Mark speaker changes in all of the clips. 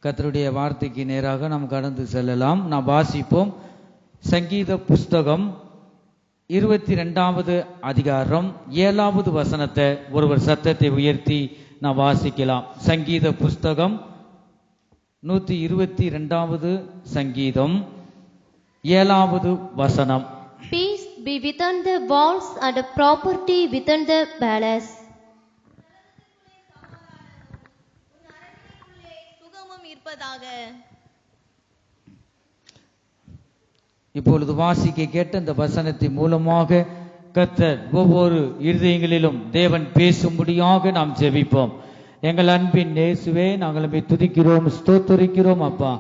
Speaker 1: கர்த்தருடைய வார்த்தைக்கு நேராக நாம் கடந்து செல்லலாம். நாம் வாசிப்போம். சங்கீத புஸ்தகம் 22வது அதிகாரம் 7வது வசனத்தை ஒருவர் சத்தத்தை உயர்த்தி நாம் வாசிக்கலாம். சங்கீத புஸ்தகம் 122வது சங்கீதம் 7வது வசனம்.
Speaker 2: Peace be within the walls and property within the palace.
Speaker 3: சுகமும் இருப்பதாக.
Speaker 1: இப்பொழுது வாசிக்க கேட்ட இந்த வசனத்தின் மூலமாக கர்த்தர் ஒவ்வொரு இருதயங்களிலும் தேவன் பேசும்படியாக நாம் ஜெபிப்போம். எங்கள் அன்பின் இயேசுவே, நாங்கள் துதிக்கிறோம், ஸ்தோத்திரிக்கிறோம் அப்பா.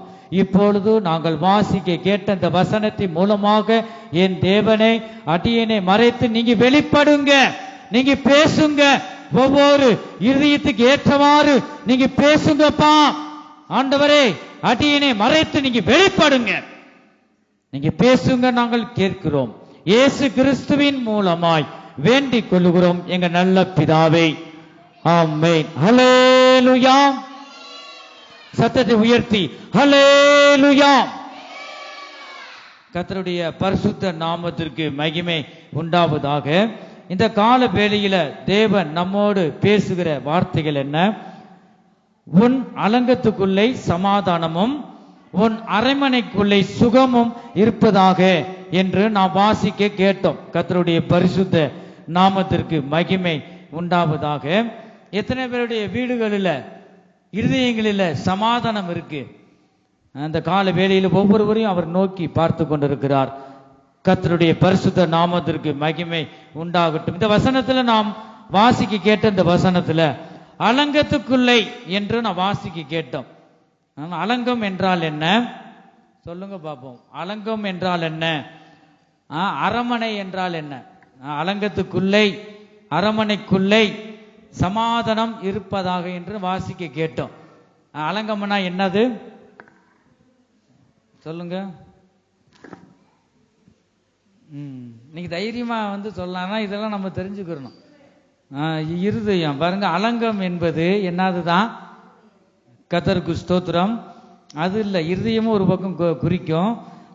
Speaker 1: இப்பொழுது நாங்கள் வாசிக்க கேட்ட இந்த வசனத்தின் மூலமாக என் தேவனை அடியனை மறைத்து நீங்க வெளிப்படுங்க, நீங்க பேசுங்க, ஒவ்வொரு இருதயத்துக்கு ஏற்றவாறு நீங்க பேசுங்கப்பா. ஆண்டவரே, அடியனை மறைத்து நீங்க வெளிப்படுங்க, நீங்க பேசுங்க, நாங்கள் கேட்கிறோம். இயேசு கிறிஸ்துவின் மூலமாய் வேண்டிக் கொள்கிறோம் எங்க நல்ல பிதாவே, ஆமென். ஹல்லேலூயா. சத்தத்தை உயர்த்தி ஹல்லேலூயா. கர்த்தருடைய பரிசுத்த நாமத்திற்கு மகிமை உண்டாவதாக. இந்த கால வேளையில தேவன் நம்மோடு பேசுகிற வார்த்தைகள் என்ன? உன் அலங்கத்துக்குள்ளே சமாதானமும் உன் அரண்மனைக்குள்ளே சுகமும் இருப்பதாக என்று நாம் வாசிக்க கேட்டோம். கர்த்தருடைய பரிசுத்த நாமத்திற்கு மகிமை உண்டாவதாக. எத்தனை பேருடைய வீடுகளில் இருதயங்களில் சமாதானம் இருக்கு? அந்த கால வேளையில் ஒவ்வொருவரையும் அவர் நோக்கி பார்த்து கொண்டிருக்கிறார். கர்த்தருடைய பரிசுத்த நாமத்திற்கு மகிமை உண்டாகட்டும். இந்த வசனத்துல நாம் வாசிக்க கேட்ட இந்த வசனத்துல அலங்கத்துக்குள்ளே என்று நாம் வாசிக்க கேட்டோம். அலங்கம் என்றால் என்ன சொல்லுங்க பார்ப்போம். அலங்கம் என்றால் என்ன? அரமனை என்றால் என்ன? அலங்கத்துக்குள்ளே அரமனைக்குள்ளே சமாதானம் இருப்பதாக என்று வாசிக்க கேட்டோம். அலங்கம்னா என்னது சொல்லுங்க. நீங்க தைரியமா சொல்லலாம்னா இதெல்லாம் நம்ம தெரிஞ்சுக்கிறோம். இருதயம் பாருங்க, அலங்கம் என்பது என்னதுதான்? கர்த்தருக்கு ஸ்தோத்திரம். அது இல்லை, இருதயமும் ஒரு பக்கம் குறிக்கும்.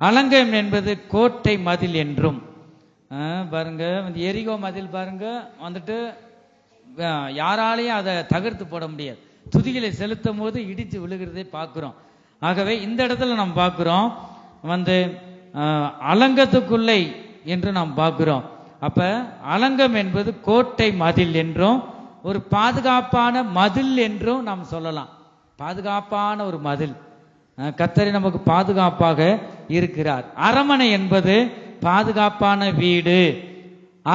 Speaker 1: அலங்கம் என்பது கோட்டை மதில் என்றும் பாருங்க. எரிகோ மதில் பாருங்க யாராலையும் அதை தகர்த்து போட முடியாது. துதிகளை செலுத்தும் போது இடித்து விழுகிறதை பார்க்கிறோம். ஆகவே இந்த இடத்துல நாம் பார்க்கிறோம் அலங்கத்துக்குள்ளே என்று நாம் பார்க்கிறோம். அப்ப அலங்கம் என்பது கோட்டை மதில் என்றும் ஒரு பாதுகாப்பான மதில் என்றும் நாம் சொல்லலாம். பாதுகாப்பான ஒரு மதில். கர்த்தர் நமக்கு பாதுகாப்பாக இருக்கிறார். அரண்மனை என்பது பாதுகாப்பான வீடு.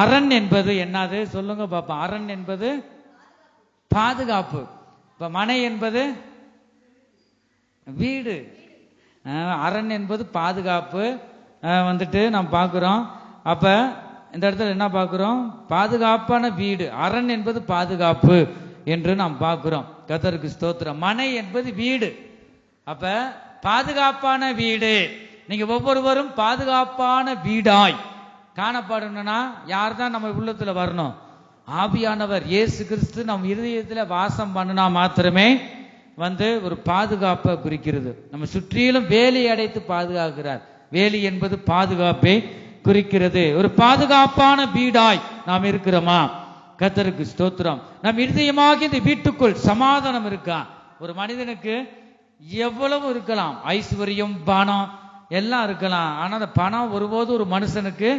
Speaker 1: அரண் என்பது என்னது சொல்லுங்க பாப்பா. அரண் என்பது பாதுகாப்பு. இப்ப மனை என்பது வீடு. அரண் என்பது பாதுகாப்பு நாம் பார்க்கிறோம். அப்ப இந்த இடத்துல என்ன பார்க்கிறோம்? பாதுகாப்பான வீடு. அரண் என்பது பாதுகாப்பு என்று நாம் பார்க்கிறோம். கர்த்தருக்கு ஸ்தோத்திரம். மனை என்பது வீடு. அப்ப பாதுகாப்பான வீடு. நீங்க ஒவ்வொருவரும் பாதுகாப்பான வீடாய் காணப்படணும்னா யார் தான் நம்ம உள்ளத்துல வரணும்? ஆவியானவர் இயேசு கிறிஸ்து நம்ம இருதயத்துல வாசம் பண்ணினா மாத்திரமே ஒரு பாதுகாப்பை குறிக்கிறது. நம்ம சுற்றிலும் வேலி அடைத்து பாதுகாக்கிறார். வேலி என்பது பாதுகாப்பை குறிக்கிறது. ஒரு பாதுகாப்பான வீடாய் நாம் இருக்கிறோமா? கர்த்தருக்கு ஸ்தோத்திரம். நம் இருதயமாக இந்த வீட்டுக்குள் சமாதானம் இருக்கா? ஒரு மனிதனுக்கு எவ்வளவு இருக்கலாம், ஐஸ்வர்யம் பணம் எல்லாம் இருக்கலாம். ஆனா அந்த பணம் ஒருபோது ஒரு மனுஷனுக்கு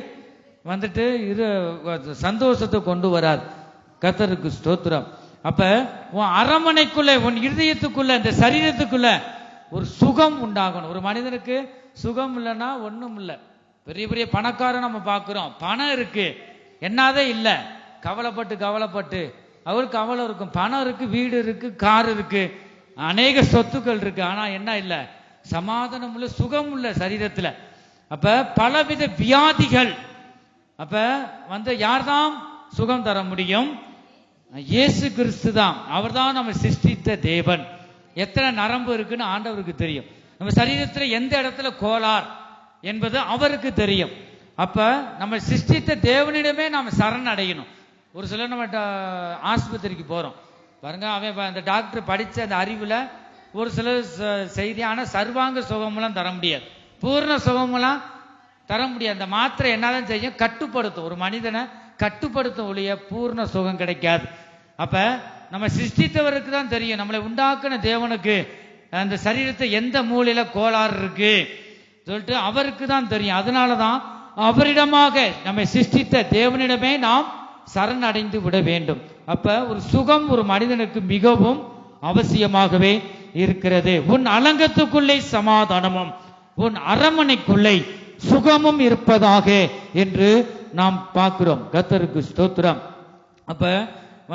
Speaker 1: சந்தோஷத்தை கொண்டு வராது. கர்த்தருக்கு ஸ்தோத்திரம். அப்ப உன் அரண்மனைக்குள்ள உன் இருதயத்துக்குள்ள இந்த சரீரத்துக்குள்ள ஒரு சுகம் உண்டாகணும். ஒரு மனிதனுக்கு சுகம் இல்லைன்னா ஒண்ணும் இல்லை. பெரிய பெரிய பணக்காரன் நம்ம பார்க்கிறோம், பணம் இருக்கு, என்னதே இல்லை, கவலைப்பட்டு அவருக்கு கவலை இருக்கும். பணம் இருக்கு, வீடு இருக்கு, கார் இருக்கு, அநேக சொத்துக்கள் இருக்கு. ஆனா என்ன இல்லை? சமாதானம் உள்ள சுகம் உள்ள சரீரத்துல. அப்ப பலவித வியாதிகள். அப்ப யார்தான் சுகம் தர முடியும்? இயேசு கிறிஸ்து தான். அவர் தான் நம்ம சிருஷ்டித்த தேவன். எத்தனை நரம்பு இருக்குன்னு ஆண்டவருக்கு தெரியும். நம்ம சரீரத்துல எந்த இடத்துல கோளார் என்பது அவருக்கு தெரியும். அப்ப நம்ம சிருஷ்டித்த தேவனிடமே நாம சரணடையணும். ஒரு சிலர் நம்ம ஆஸ்பத்திரிக்கு போறோம் பாருங்க, அவன் அந்த டாக்டர் படிச்ச அந்த அறிவுல ஒரு சில செய்தி. ஆனா சர்வாங்க சுகமெல்லாம் தர முடியாது, பூர்ண சுகமெல்லாம் தர முடியாது. அந்த மாத்திரை என்னதான் செய்யும், கட்டுப்படுத்தும், ஒரு மனிதனை கட்டுப்படுத்தும் ஒழிய பூர்ண சுகம் கிடைக்காது. அப்ப நம்ம சிருஷ்டித்தவருக்கு தான் தெரியும், நம்மளை உண்டாக்குன தேவனுக்கு அந்த சரீரத்தை எந்த மூலையில கோளாறு இருக்கு சொல்லிட்டு அவருக்கு தான் தெரியும். அதனாலதான் அவரிடமாக நம்மை சிருஷ்டித்த தேவனிடமே நாம் சரணடைந்து விட வேண்டும். அப்ப ஒரு சுகம் ஒரு மனிதனுக்கு மிகவும் அவசியமாகவே இருக்கிறது. உன் அலங்கத்துக்குள்ளே சமாதானமும் உன் அரண்மனைக்குள்ளே சுகமும் இருப்பதாக என்று நாம் பார்க்கிறோம். கர்த்தருக்கு ஸ்தோத்திரம். அப்ப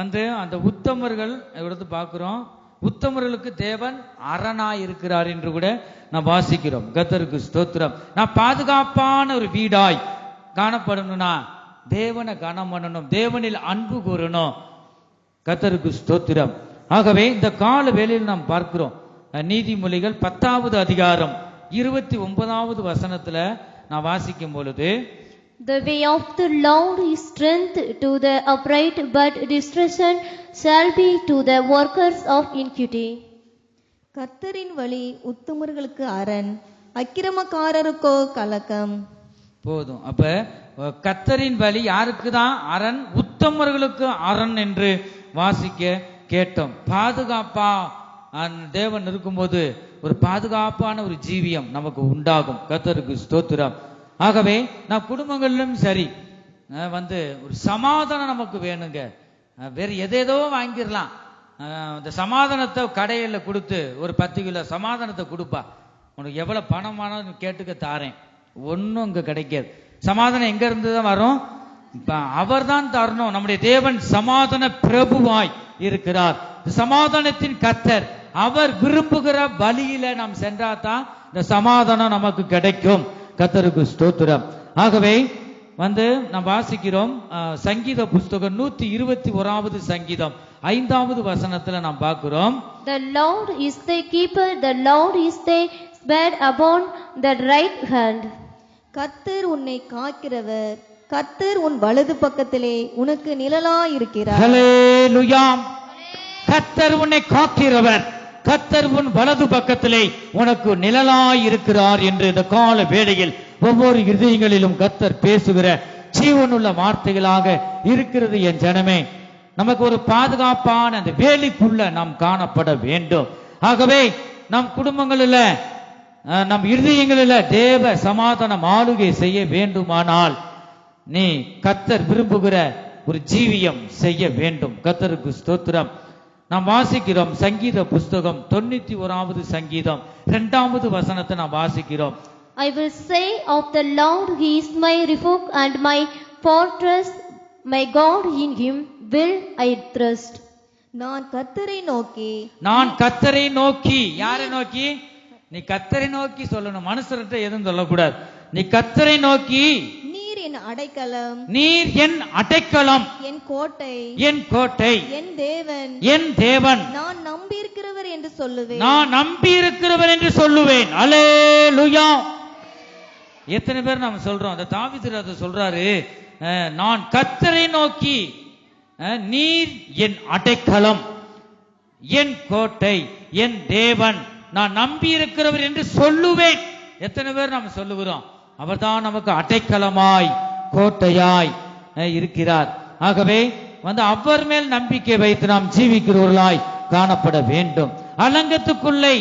Speaker 1: அந்த உத்தமர்கள் எடுத்து பார்க்கிறோம், உத்தமர்களுக்கு தேவன் அரணாய் இருக்கிறார் என்று கூட நாம் வாசிக்கிறோம். கர்த்தருக்கு ஸ்தோத்திரம். நான் பாதுகாப்பான ஒரு வீடாய் காணப்படணும்னா தேவனை கனம் பண்ணணும், தேவனில் அன்பு கூறணும். கர்த்தருக்கு ஸ்தோத்திரம். ஆகவே இந்த கால வேளையில் நாம் பார்க்கிறோம், நீதிமொழிகள் 10வது அதிகாரம் 29வது வசனத்துல நான் வாசிக்கும் பொழுது,
Speaker 2: The way of the Lord is strength to the upright, but destruction shall be to the workers of iniquity.
Speaker 3: கர்த்தரின் வழி உத்தமர்களுக்கு அரண், அக்கிரமக்காரருக்கோ கலக்கம்.
Speaker 1: போதும். அப்ப கர்த்தரின் வழி யாருக்கு தான் அரண், உத்தமர்களுக்கு அரண் என்று வாசிக்க கேட்டோம். பாதுகாப்பா தேவன் இருக்கும்போது ஒரு பாதுகாப்பான ஒரு ஜீவியம் நமக்கு உண்டாகும். கர்த்தருக்கு ஸ்தோத்திரம். ஆகவே நம் குடும்பங்களிலும் சரி ஒரு சமாதானம் நமக்கு வேணுங்க. வேற எதேதோ வாங்கிடலாம், இந்த சமாதானத்தை கடையில கொடுத்து ஒரு 10 கிலோ சமாதானத்தை கொடுப்பா, உனக்கு எவ்வளவு பணமானு கேட்டுக்க தாரேன், ஒன்னும் இங்க கிடைக்காது. சமாதானம் எங்க இருந்து தான் வரும், அவர் தான் தரணும். நம்முடைய தேவன் சமாதான பிரபுவாய் இருக்கிறார், சமாதானத்தின் கர்த்தர். அவர் விரும்புகிற வழியில நாம் சென்றாதான் இந்த சமாதானம் நமக்கு கிடைக்கும். கர்த்தருக்கு ஸ்தோத்திரம். ஆகவே நாம் வாசிக்கிறோம் சங்கீத புஸ்தகம் 121வது சங்கீதம் 5வது வசனத்துல நாம் பார்க்கிறோம்,
Speaker 2: The Lord is thy keeper, the Lord is thy spread upon the right hand.
Speaker 3: கர்த்தர் உன்னை காக்கிறவர், கர்த்தர் உன் வலது பக்கத்திலே உனக்கு நிழலாயிருக்கிறார்.
Speaker 1: ஹல்லேலூயா. கர்த்தர் உன்னை காக்கிறவர், கர்த்தர் உன் வலது பக்கத்திலே உனக்கு நிழலாய் இருக்கிறார் என்று இந்த கால வேளையில் ஒவ்வொரு இதயங்களிலும் கர்த்தர் பேசுகிற ஜீவனுள்ள வார்த்தைகளாக இருக்கிறது. என் ஜனமே, நமக்கு ஒரு பாதுகாப்பான அந்த வேலிக்குள்ள நாம் காணப்பட வேண்டும். ஆகவே நம் குடும்பங்களில் நம் இருதயங்களில் தேவ சமாதானம் ஆளுகை செய்ய வேண்டுமானால் நீ கர்த்தர் விரும்புகிற ஒரு ஜீவியம் செய்ய வேண்டும். கர்த்தருக்கு ஸ்தோத்திரம். நாம் வாசிக்கிறோம் சங்கீத புஸ்தகம் 91வது சங்கீதம் 2வது வசனத்தை நாம் வாசிக்கிறோம்.
Speaker 2: I will say of the Lord, he is my refuge and my fortress, my God, in him will I trust.
Speaker 3: நான் கர்த்தரை நோக்கி,
Speaker 1: நான் கர்த்தரை நோக்கி. யாரை நோக்கி? நீ கர்த்தரை நோக்கி சொல்லணும், மனுஷர்கிட்ட எதுவும் சொல்லக்கூடாது. நீ கர்த்தரை நோக்கி,
Speaker 3: நீர் என் அடைக்கலம்,
Speaker 1: நீர் என் அடைக்கலம்,
Speaker 3: என் கோட்டை,
Speaker 1: என் கோட்டை,
Speaker 3: என் தேவன்,
Speaker 1: என் தேவன்,
Speaker 3: நான் நம்பியிருக்கிறவர் என்று சொல்லுவேன்.
Speaker 1: நான் நம்பி இருக்கிறவர் என்று சொல்லுவேன். அல்லேலூயா. எத்தனை பேர் நாம் சொல்றோம், அந்த தாவீது அதை சொல்றாரு, நான் கர்த்தரை நோக்கி, நீர் என் அடைக்கலம், என் கோட்டை, என் தேவன், நான் நம்பி இருக்கிறவர் என்று சொல்லுவேன். எத்தனை பேர் நாம் சொல்லுகிறோம்? அவர்தான் நமக்கு அடைக்கலமாய் கோட்டையாய் இருக்கிறார். ஆகவே அவர் மேல் நம்பிக்கை வைத்து நாம் ஜீவிக்கிறவர்களாய் காணப்பட வேண்டும். அலங்கத்துக்குள்ளே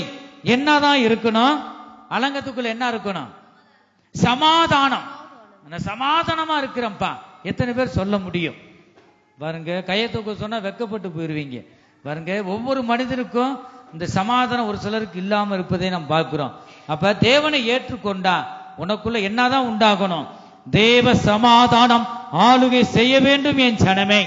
Speaker 1: என்னதான் இருக்கணும்? அலங்கத்துக்குள்ள என்ன இருக்கணும்? சமாதானம். சமாதானமா இருக்கிறப்பா எத்தனை பேர் சொல்ல முடியும்? பாருங்க, கையை தூக்க சொன்னா வெக்கப்பட்டு போயிருவீங்க. பாருங்க, ஒவ்வொரு மனிதனுக்கும் இந்த சமாதானம் ஒரு சிலருக்கு இல்லாம இருப்பதை நாம் பார்க்கிறோம். அப்ப தேவனை ஏற்றுக்கொண்டா உனக்குள்ள என்னதான் உண்டாகணும்? தேவ சமாதானம் ஆளுகை செய்ய வேண்டும். என் ஜனமே,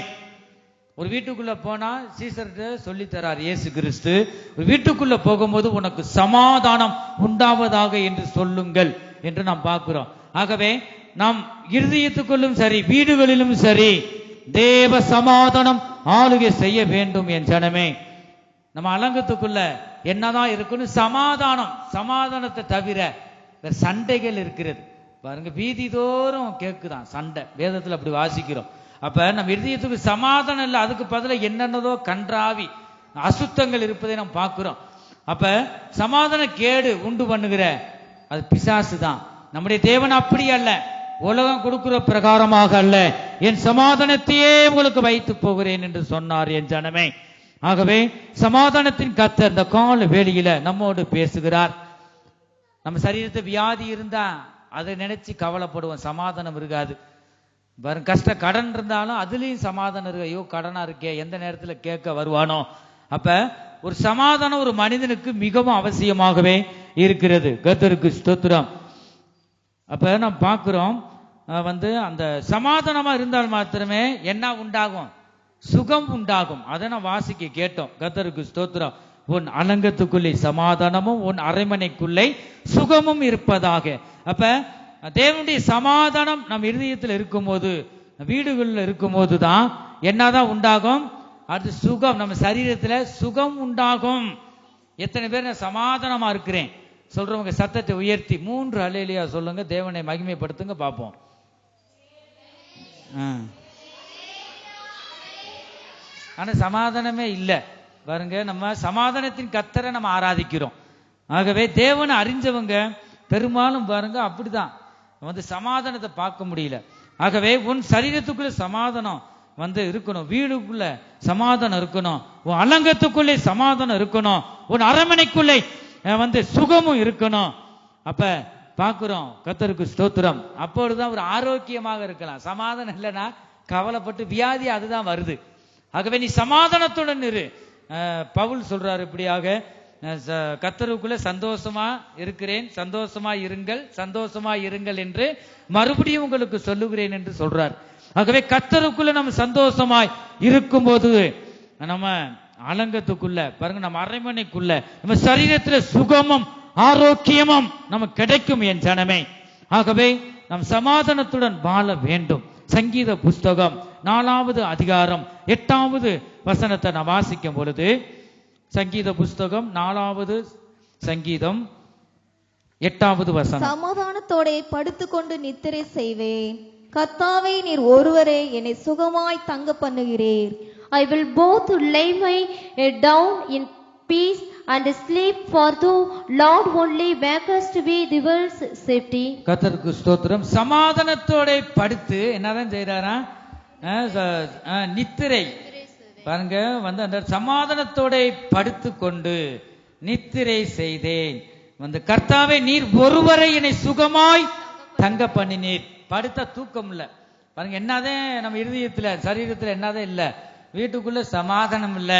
Speaker 1: ஒரு வீட்டுக்குள்ள போனா சீசர்கிட்ட சொல்லி தரார் இயேசு கிறிஸ்து, ஒரு வீட்டுக்குள்ள போகும்போது உனக்கு சமாதானம் உண்டாவதாக என்று சொல்லுங்கள் என்று நாம் பார்க்கிறோம். ஆகவே நாம் இருதயத்துக்குள்ளும் சரி வீடுகளிலும் சரி தேவ சமாதானம் ஆளுகை செய்ய வேண்டும். என் ஜனமே, நம்ம அலங்கத்துக்குள்ள என்னதான் இருக்குன்னு சமாதானம். சமாதானத்தை தவிர சண்டைகள் இருக்கிறது. பாருங்க, வீதி தோறும் கேக்குதான் சண்டை. வேதத்துல அப்படி வாசிக்கிறோம். அப்ப நம்ம இருதயத்துக்கு சமாதானம் இல்லை, அதுக்கு பதிலாக என்னென்னதோ கன்றாவி அசுத்தங்கள் இருப்பதை நாம் பார்க்கிறோம். அப்ப சமாதான கேடு உண்டு பண்ணுகிற அது பிசாசு தான். நம்முடைய தேவன் அப்படி அல்ல, உலகம் கொடுக்கிற பிரகாரமாக அல்ல, என் சமாதானத்தையே உங்களுக்கு வைத்து போகிறேன் என்று சொன்னார் என் ஜனமே. ஆகவே சமாதானத்தின் கர்த்தர் இந்த கால வேளையில நம்மோடு பேசுகிறார். நம்ம சரீரத்தை வியாதி இருந்தா அதை நினைச்சு கவலைப்படுவோம், சமாதானம் இருக்காது. வரும் கஷ்ட கடன் இருந்தாலும் அதுலயும் சமாதானம் இருக்கு. ஐயோ கடனா இருக்கே, எந்த நேரத்துல கேட்க வருவானோ. அப்ப ஒரு சமாதானம் ஒரு மனிதனுக்கு மிகவும் அவசியமாகவே இருக்கிறது. கர்த்தருக்கு ஸ்தோத்திரம். அப்ப நாம் பார்க்கிறோம், அந்த சமாதானமா இருந்தால் மாத்திரமே என்ன உண்டாகும்? சுகம் உண்டாகும். அதை நான் வாசிக்க கேட்டோம். கர்த்தருக்கு ஸ்தோத்திரம். உன் அலங்கத்துக்குள்ளே சமாதானமும் உன் அரண்மனைக்குள்ளே சுகமும் இருப்பதாக. அப்ப தேவனுடைய சமாதானம் நம் இருதயத்தில் இருக்கும்போது, வீடுகளில் இருக்கும்போது தான் என்னதான் உண்டாகும்? அது சுகம். நம்ம சரீரத்துல சுகம் உண்டாகும். எத்தனை பேர் நான் சமாதானமா இருக்கிறேன் சொல்றவங்க சத்தத்தை உயர்த்தி 3 அல்லேலூயா சொல்லுங்க. தேவனை மகிமைப்படுத்துங்க பார்ப்போம். ஆனா சமாதானமே இல்லை பாருங்க. நம்ம சமாதானத்தின் கர்த்தரை நம்ம ஆராதிக்கிறோம். ஆகவே தேவனை அறிஞ்சவங்க பெரும்பாலும் பாருங்க அப்படிதான் சமாதானத்தை பார்க்க முடியல. ஆகவே உன் சரீரத்துக்குள்ள சமாதானம் இருக்கணும், வீடுக்குள்ள சமாதானம் இருக்கணும், உன் அலங்கத்துக்குள்ளே சமாதானம் இருக்கணும், உன் அரண்மனைக்குள்ளே சுகமும் இருக்கணும். அப்ப பார்க்கிறோம். கர்த்தருக்கு ஸ்தோத்திரம். அப்பொழுதுதான் ஒரு ஆரோக்கியமாக இருக்கலாம். சமாதானம் இல்லைன்னா கவலைப்பட்டு வியாதி அதுதான் வருது. ஆகவே நீ சமாதானத்துடன் இரு. பவுல் சொல்றாரு இப்படியாக, கர்த்தருக்குள்ள சந்தோஷமா இருக்கிறேன், சந்தோஷமா இருங்கள், சந்தோஷமா இருங்கள் என்று மறுபடியும் உங்களுக்கு சொல்லுகிறேன் என்று சொல்றார். ஆகவே கர்த்தருக்குள்ள நம்ம சந்தோஷமாய் இருக்கும் போது நம்ம அலங்கத்துக்குள்ள பாருங்க, நம்ம அரண்மனைக்குள்ள நம்ம சரீரத்துல சுகமும் ஆரோக்கியமும் நமக்கு கிடைக்கும் என் ஜனமே. ஆகவே நம் சமாதானத்துடன் வாழ வேண்டும். சங்கீத புஸ்தகம் 4வது அதிகாரம் 8வது வசனத்தை நான் வாசிக்கும் பொழுது, சங்கீத புஸ்தகம் 4வது சங்கீதம் 8வது வசனம்.
Speaker 3: சமாதானத்தோட படுத்துக்கொண்டு நித்திரை செய்வேன், கர்த்தாவே நீர் ஒருவரே என்னை சுகமாய் தங்க பண்ணுகிறீர்.
Speaker 2: I will both lay my head down in peace and sleep, for thou Lord only makest me the world's safety.
Speaker 1: கர்த்தருக்கு ஸ்தோத்திரம். சமாதானத்தோட படுத்து என்னதான் செய்யறாரா? நித்திரை பாருங்க. அந்த சமாதானத்தோட படுத்து கொண்டு நித்திரை செய்தேன். கர்த்தாவே நீர் ஒருவரை என்னை சுகமாய் தங்க பண்ணினீர். படுத்த தூக்கம் இல்ல பாருங்க. என்னதான் நம்ம இருதயத்துல சரீரத்துல என்னதான் இல்ல, வீட்டுக்குள்ள சமாதானம் இல்ல,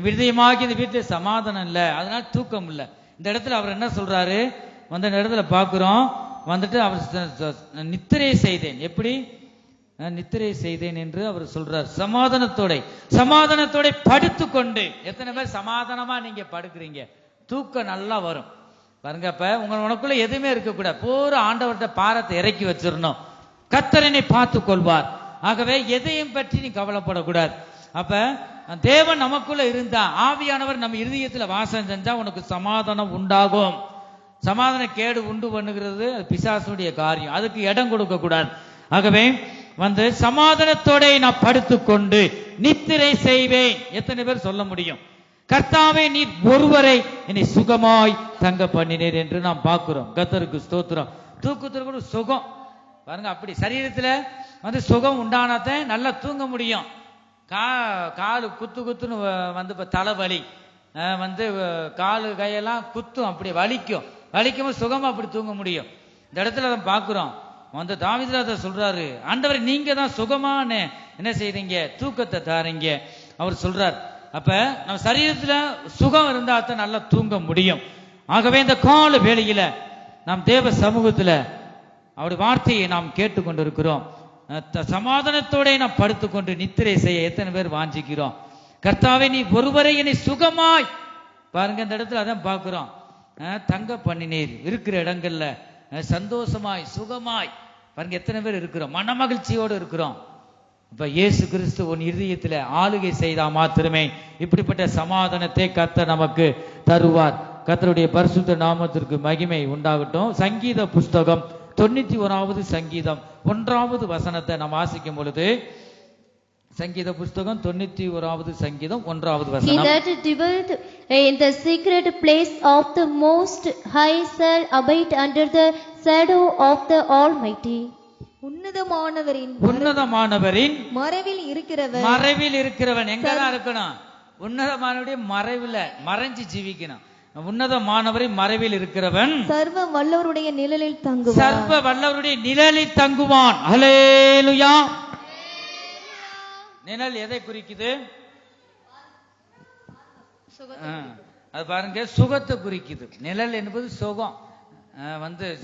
Speaker 1: விருதயமாகி இந்த வீட்டுல சமாதானம் இல்ல, அதனால தூக்கம் இல்ல. இந்த இடத்துல அவர் என்ன சொல்றாரு? இந்த இடத்துல பாக்குறோம் அவர் நித்திரை செய்தேன். எப்படி நித்திரை செய்தேன் என்று அவர் சொல்றார். சமாதானத்தோட படுத்து கொண்டு. எத்தனை பேர் சமாதானமா நீங்க படுக்கிறீங்க? தூக்கம் நல்லா வரும் பாருங்க. அப்ப உனக்குள்ள எதுவுமே இருக்கக்கூடாது, பூரா ஆண்டவர்கிட்ட பாரத்தை இறக்கி வச்சிடணும். கர்த்தரனை பார்த்து கொள்வார். ஆகவே எதையும் பற்றி நீ கவலைப்படக்கூடாது. அப்ப தேவன் நமக்குள்ள இருந்தா, ஆவியானவர் நம்ம இருதயத்துல வாசம் செஞ்சா உனக்கு சமாதானம் உண்டாகும். சமாதான கேடு உண்டு பண்ணுகிறது பிசாசுடைய காரியம், அதுக்கு இடம் கொடுக்க கூடாது. ஆகவே சமாதானத்தோட நான் படுத்துக்கொண்டு நித்திரை செய்வேன். எத்தனை பேர் சொல்ல முடியும்? கர்த்தாவே நீர் ஒருவரை என்னை சுகமாய் தங்க பண்ணினீர் என்று நாம் பார்க்கிறோம். கர்த்தருக்கு ஸ்தோத்திரம். தூக்கத்துல கூட சுகம் பாருங்க. அப்படி சரீரத்துல சுகம் உண்டானாதான் நல்லா தூங்க முடியும். காலு குத்துன்னு தலைவலி காலு கையெல்லாம் குத்தும், அப்படி வலிக்கும் சுகமா அப்படி தூங்க முடியும். இந்த இடத்துல தான் பார்க்கிறோம். தாவீது சொல்றாரு, ஆண்டவரே நீங்க தான் சுகமான என்ன செய்றீங்க? தூக்கத்தை தாரீங்க அவர் சொல்றார். அப்ப நம்ம சரீரத்துல சுகம் இருந்தா தான் நல்லா தூங்க முடியும். ஆகவே இந்த கால வேளையில நாம் தேவ சமூகத்துல அவருடைய வார்த்தையை நாம் கேட்டுக்கொண்டிருக்கிறோம். சமாதானத்தோட நாம் படுத்துக்கொண்டு நித்திரை செய்ய எத்தனை பேர் வாஞ்சிக்கிறோம்? கர்த்தாவே நீ ஒருவரை என்னை சுகமாய் பாருங்க. இந்த இடத்துல அதான் பார்க்கிறோம், தங்க பண்ணினீர். இருக்கிற இடங்கள்ல சந்தோஷமாய் சுகமாய் பாருங்க. எத்தனை பேர் இருக்கிறோம்? மன மகிழ்ச்சியோடு இருக்கிறோம். இப்ப இயேசு கிறிஸ்து உன் இருதயத்துல ஆளுகை செய்தா மாத்திரமே இப்படிப்பட்ட சமாதானத்தை கர்த்தர் நமக்கு தருவார். கர்த்தருடைய பரிசுத்த நாமத்திற்கு மகிமை உண்டாகட்டும். சங்கீத புஸ்தகம் 91வது சங்கீதம் 1வது வசனத்தை நாம் வாசிக்கும் பொழுது, சங்கீத புஸ்தகம் 91வது சங்கீதம் 1வது
Speaker 2: He
Speaker 1: வசனம்.
Speaker 2: that dwelleth in the secret place of the Most High shall abide under the shadow of the Almighty.
Speaker 1: உன்னதமானவரின்
Speaker 3: மறைவில் இருக்கிறவர்
Speaker 1: மறைவில் இருக்கிறவன் எங்கதான் இருக்கணும்? உன்னதமானவருடைய மறைவில் மறைஞ்சு ஜீவிக்கணும். உன்னதமானவரின் மறைவில் இருக்கிறவன்
Speaker 3: சர்வ வல்லவருடைய நிழலில் தங்குவார்.
Speaker 1: சர்வ வல்லவருடைய நிழலில் தங்குவான். ஹல்லேலூயா. நிழல் எதை குறிக்குது? அது பாருங்க, சுகத்தை குறிக்குது. நிழல் என்பது சுகம்.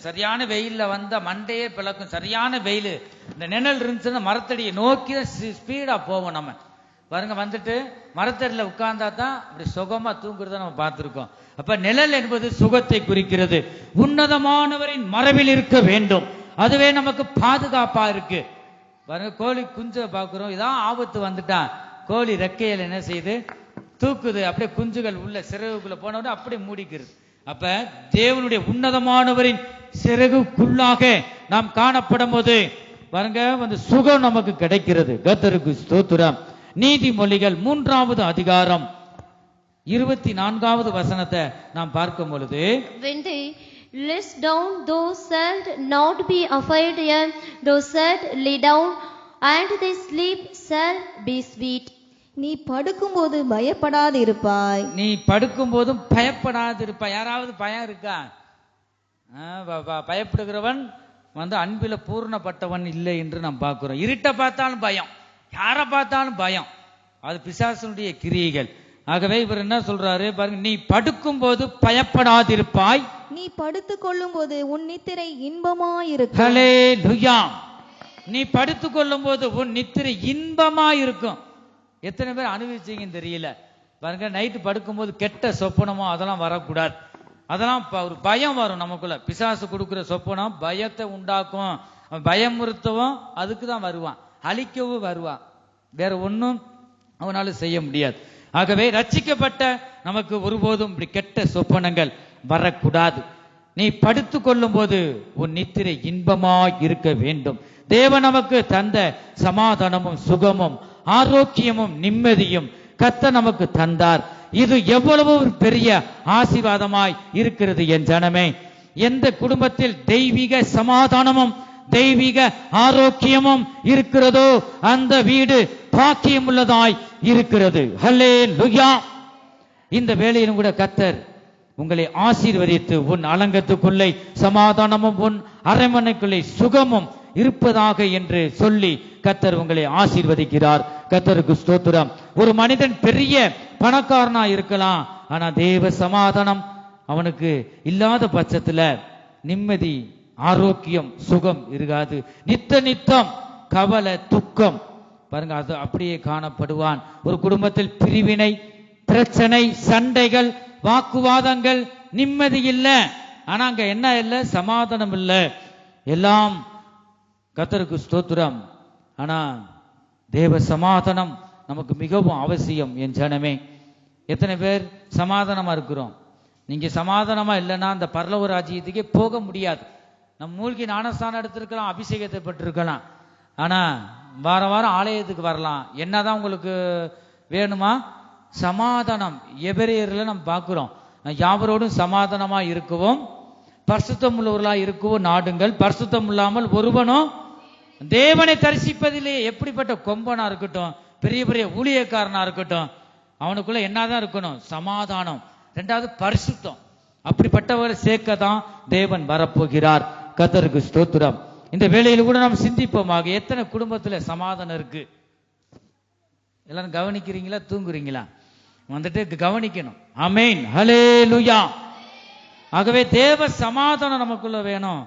Speaker 1: சரியான வெயில்ல வந்த மண்டையே பிளக்கும். சரியான வெயில், இந்த நிழல் இருந்துச்சுன்னா மரத்தடியை நோக்கி ஸ்பீடா போவோம். நம்ம பாருங்க, மரத்தடியில உட்கார்ந்தா தான் அப்படி சுகமா தூங்குறத நம்ம பார்த்திருக்கோம். அப்ப நிழல் என்பது சுகத்தை குறிக்கிறது. உன்னதமானவரின் மறைவில் இருக்க வேண்டும். அதுவே நமக்கு பாதுகாப்பா இருக்கு. பாருங்க, கோழி குஞ்சை பார்க்கிறோம். இதான் ஆபத்து வந்துட்டா கோழி ரெக்கையில என்ன செய்யுது? தூக்குது. அப்படியே குஞ்சுகள் உள்ள சிறகுக்குள்ள போனோட அப்படியே மூடிக்கிறது. அப்ப தேவனுடைய உன்னதமானவரின் சிறகுக்குள்ளாக நாம் காணப்படும் போது பாருங்க, சுகம் நமக்கு கிடைக்கிறது. கர்த்தருக்கு ஸ்தோத்திரம். நீதிமொழிகள் 3வது அதிகாரம் 24வது வசனத்தை நாம் பார்க்கும் பொழுது,
Speaker 2: When they list down, thou shalt not be afraid, and thou shalt lay down, and thy sleep shall be sweet.
Speaker 3: நீ படுக்கும்போது பயப்படாது இருப்பாய்.
Speaker 1: நீ படுக்கும் போதும் பயப்படாது இருப்பாய். யாராவது பயம் இருக்கா? பயப்படுகிறவன் அன்பில பூர்ணப்பட்டவன் இல்லை என்று நாம் பார்க்கிறோம். இருட்ட பார்த்தாலும் பயம், யாரை பார்த்தாலும் பயம். அது பிசாசனுடைய கிரியைகள். ஆகவே இவர் என்ன சொல்றாரு பாருங்க, நீ படுக்கும் போது பயப்படாதிருப்பாய்,
Speaker 3: நீ படுத்துக் கொள்ளும் போது உன் நித்திரை இன்பமாயிருக்கும்.
Speaker 1: ஹல்லேலூயா. நீ படுத்துக் கொள்ளும் போது உன் நித்திரை இன்பமா இருக்கும். எத்தனை பேர் அனுபவிச்சீங்கன்னு தெரியல. பாருங்க, நைட்டு படுக்கும் போது கெட்ட சொப்பனமோ அதெல்லாம் வரக்கூடாது. அதெல்லாம் ஒரு பயம் வரும் நமக்குள்ள. பிசாசு கொடுக்கிற சொப்பனம் பயத்தை உண்டாக்கும். பயமுறுத்தவும் அதுக்கு தான் வருவான், அழிக்கவும் வருவான். வேற ஒன்னும் அவனால செய்ய முடியாது. ஆகவே ரட்சிக்கப்பட்ட நமக்கு ஒருபோதும் இப்படி கெட்ட சொப்பனங்கள் வரக்கூடாது. நீ படுத்துக் கொள்ளும் போது உன் நித்திரை இன்பமாய் இருக்க வேண்டும். தேவன் நமக்கு தந்த சமாதானமும் சுகமும் ஆரோக்கியமும் நிம்மதியும் கர்த்தர் நமக்கு தந்தார். இது எவ்வளவு பெரிய ஆசீர்வாதமாய் இருக்கிறது என் ஜனமே. எந்த குடும்பத்தில் தெய்வீக சமாதானமும் தெய்வீக ஆரோக்கியமும் இருக்கிறதோ அந்த வீடு பாக்கியம் உள்ளதாய் இருக்கிறது. ஹல்லேலூயா. இந்த வேளையிலும் கூட கர்த்தர் உங்களை ஆசீர்வதித்து உன் அலங்கத்துக்குள்ளே சமாதானமும் உன் அரண்மனைக்குள்ளே சுகமும் இருப்பதாக என்று சொல்லி கர்த்தர் உங்களை ஆசீர்வதிக்கிறார். கர்த்தருக்கு ஸ்தோத்திரம். ஒரு மனிதன் பெரிய பணக்காரனா இருக்கலாம், ஆனா தேவ சமாதானம் அவனுக்கு இல்லாத பட்சத்துல நிம்மதி ஆரோக்கியம் சுகம் இருக்காது. நித்தம் கவலை துக்கம் பாருங்க, அது அப்படியே காணப்படுவான். ஒரு குடும்பத்தில் பிரிவினை, பிரச்சனை, சண்டைகள், வாக்குவாதங்கள், நிம்மதி இல்லை. ஆனா அங்க என்ன இல்லை? சமாதானம் இல்லை. எல்லாம் கர்த்தருக்கு ஸ்தோத்திரம். ஆனா தேவ சமாதானம் நமக்கு மிகவும் அவசியம் என் ஜனமே. எத்தனை பேர் சமாதானமா இருக்கிறோம்? நீங்க சமாதானமா இல்லைன்னா அந்த பரலோக ராஜ்யத்துக்கே போக முடியாது. நம்ம மூழ்கி ஞானஸ்தானம் எடுத்திருக்கலாம், அபிஷேகத்தை பெற்றிருக்கலாம், ஆனா வாரம் ஆலயத்துக்கு வரலாம். என்னதான் உங்களுக்கு வேணுமா? சமாதானம். எபிரேயர்ல நம்ம பார்க்கிறோம், யாவரோடும் சமாதானமா இருக்கவும் பரிசுத்தம் உள்ளவர்களா இருக்கவும் நாடுங்கள், பரிசுத்தம் இல்லாமல் ஒருவனும் தேவனை தரிசிப்பதிலே. எப்படிப்பட்ட கொம்பனா இருக்கட்டும், பெரிய பெரிய ஊழியக்காரனா இருக்கட்டும், அவனுக்குள்ள என்னதான் இருக்கணும்? சமாதானம். ரெண்டாவது பரிசுத்தம். அப்படிப்பட்டவரை சேர்க்க தான் தேவன் வரப்போகிறார். கர்த்தருக்கு ஸ்தோத்திரம். இந்த வேளையில் கூட நாம் சிந்திப்போமாக, எத்தனை குடும்பத்துல சமாதானம் இருக்கு? எல்லாரும் கவனிக்கிறீங்களா? தூங்குறீங்களா? கவனிக்கணும். ஆமென், ஹல்லேலூயா. ஆகவே தேவ சமாதானம் நமக்குள்ள வேணும்.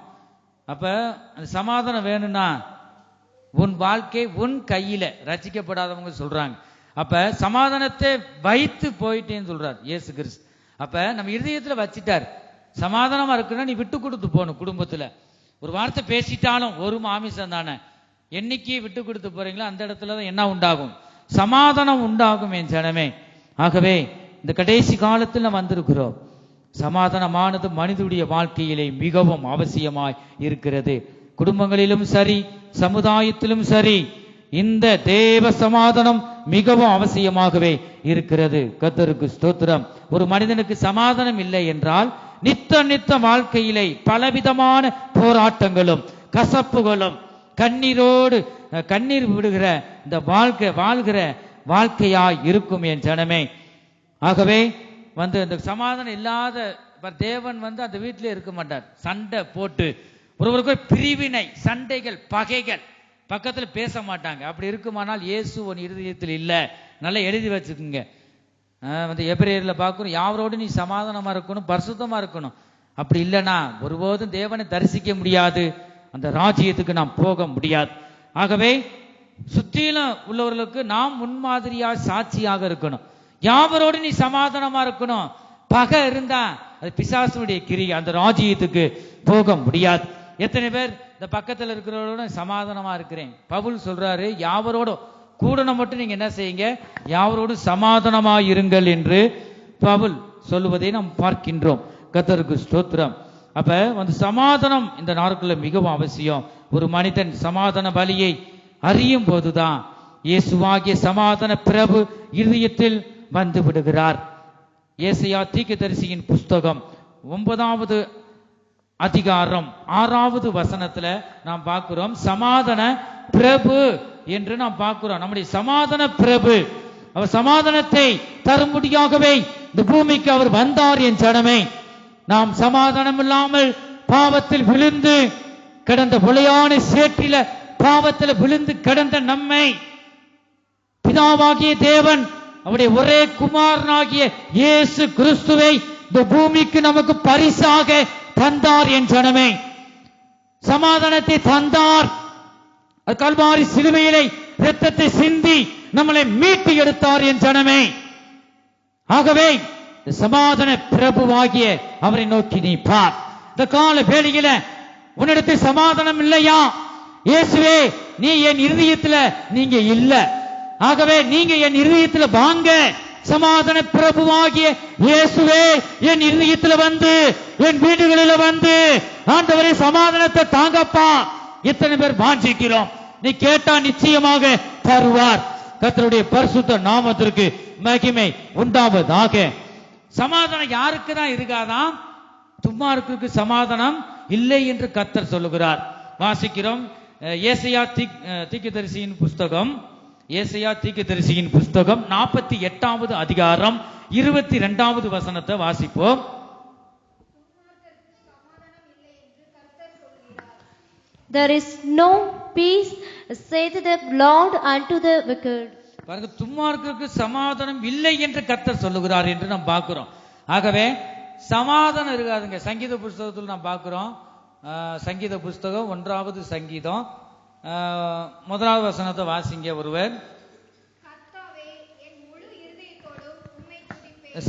Speaker 1: அப்ப அந்த சமாதானம் வேணும்னா உன் வாழ்க்கை உன் கையில. ரட்சிக்கப்படாதவங்க சொல்றாங்க, அப்ப சமாதானத்தை வைத்து போயிட்டேன்னு சொல்றார் இயேசு கிறிஸ்து. அப்ப நம்ம இருதயத்துல வச்சிட்டார். சமாதானமா இருக்குன்னா நீ விட்டு கொடுத்து போகணும். குடும்பத்துல ஒரு வார்த்தை பேசிட்டாலும் ஒரு மாமிசம் தானே, என்னைக்கு விட்டு கொடுத்து போறீங்களோ அந்த இடத்துலதான் என்ன உண்டாகும்? சமாதானம் உண்டாகும் என் ஜனமே. ஆகவே இந்த கடைசி காலத்தில் நம்ம வந்திருக்கிறோம். சமாதானமானது மனிதனுடைய வாழ்க்கையிலே மிகவும் அவசியமாய் இருக்கிறது. குடும்பங்களிலும் சரி, சமுதாயத்திலும் சரி, இந்த தேவ சமாதானம் மிகவும் அவசியமாகவே இருக்கிறது. கர்த்தருக்கு ஸ்தோத்திரம். ஒரு மனிதனுக்கு சமாதானம் இல்லை என்றால் நித்த வாழ்க்கையிலே பலவிதமான போராட்டங்களும் கசப்புகளும் கண்ணீர் விடுகிற இந்த வாழ்கிற வாழ்க்கையாய் இருக்கும் என் ஜனமே. ஆகவே இந்த சமாதானம் இல்லாத தேவன் அந்த வீட்டிலே இருக்க மாட்டார். சண்டை போட்டு ஒருவருக்கு பிரிவினை, சண்டைகள், பகைகள், பக்கத்துல பேச மாட்டாங்க. அப்படி இருக்குமானால் இயேசு உன் இருதயத்தில் இல்ல. நல்லா எழுதி வச்சுக்குங்க. எபிரேயர்ல பார்க்கணும், யாவரோடு நீ சமாதானமா இருக்கணும், பரிசுத்தமா இருக்கணும். அப்படி இல்லைன்னா ஒருபோதும் தேவனை தரிசிக்க முடியாது, அந்த ராஜ்யத்துக்கு நாம் போக முடியாது. ஆகவே சுற்றிலும் உள்ளவர்களுக்கு நாம் முன்மாதிரியா சாட்சியாக இருக்கணும். யாவரோடு நீ சமாதானமா இருக்கணும். பகை இருந்தா அது பிசாசுடைய கிரியை, அந்த ராஜ்யத்துக்கு போக முடியாது. எத்தனை பேர் இந்த பக்கத்தில் இருக்கிறவரோட சமாதானமா இருக்கிறேன்? பவுல் சொல்றாரு, யாவரோட கூடணும் மட்டும் நீங்க என்ன செய்யுங்க, யாவரோடு சமாதானமா இருங்கள் என்று பவுல் சொல்லுவதை நாம் பார்க்கின்றோம். கர்த்தருக்கு ஸ்தோத்திரம். அப்ப சமாதானம் இந்த நாட்கள்ல மிகவும் அவசியம். ஒரு மனிதன் சமாதான பலியை அறியும் போதுதான் இயேசுவாகிய சமாதான பிரபு இருதயத்தில் வந்து விடுகிறார். ஏசாயா தீர்க்கதரிசியின் புஸ்தகம் 9வது அதிகாரம் 6வது வசனத்துல நாம் பார்க்கிறோம், சமாதான பிரபு என்று நாம் பார்க்கிறோம். நம்முடைய சமாதான பிரபு, அவர் சமாதானத்தை தரும்படியாகவே இந்த பூமிக்கு அவர் வந்தார் என் ஜனமே. நாம் சமாதானம் இல்லாமல் பாவத்தில் விழுந்து கிடந்த புலையான சேற்றில பாவத்தில் விழுந்து கிடந்த நம்மை பிதாவாகிய தேவன் அவருடைய ஒரே குமாரனாகிய இயேசு கிறிஸ்துவை இந்த பூமிக்கு நமக்கு பரிசாக தந்தார் என் ஜனமே. சமாதானத்தை தந்தார். கல்வாரி சிலுவையிலே இரத்தத்தை சிந்தி நம்மளை மீட்டு எடுத்தார் என் ஜனமே. ஆகவே சமாதான பிரபுவாகிய அவரை நோக்கி நீ பார். இந்த கால வேளையில உன்னிடத்தில் சமாதானம் இல்லையா? இயேசுவே, நீ என் இருதயத்துல நீங்க இல்ல. ஆகவே நீங்க என் இருதயத்துல வாங்க. சமாதான பிரபுவாகிய இயேசுவே, என் இருதயத்துல வந்து, என் வீடுகளில வந்து ஆண்டவரே சமாதானத்தை தாங்கப்பா. எத்தனை பேர் வாஞ்சிக்கிறோம்? நீ கேட்டா நிச்சயமாக தருவார். கர்த்தருடைய பரிசுத்த நாமத்திற்கு மகிமை உண்டாவதாக. சமாதானம் யாருக்கு தான் இருக்காதான்? துன்மார்க்கருக்கு சமாதானம் இல்லை என்று கர்த்தர் சொல்லுகிறார். வாசிக்கிறோம் ஏசாயா தீர்க்கதரிசியின் புஸ்தகம், ஏசாயா தீர்க்கதரிசியின் புஸ்தகம் 48வது அதிகாரம் 22வது வசனத்தை வாசிப்போம்.
Speaker 2: There is no peace, saith the Lord unto the wicked.
Speaker 1: பாருங்க, துன்மார்க்கருக்கு சமாதானம் இல்லை என்று கர்த்தர் சொல்லுகிறார் என்று நாம் பார்க்கிறோம். ஆகவே சமாதானம் இருக்காதுங்க. சங்கீத புஸ்தகத்தில் நாம் பார்க்கிறோம். சங்கீத புஸ்தகம் 1வது சங்கீதம் 1வது வசனத்தை வாசிங்க ஒருவர்.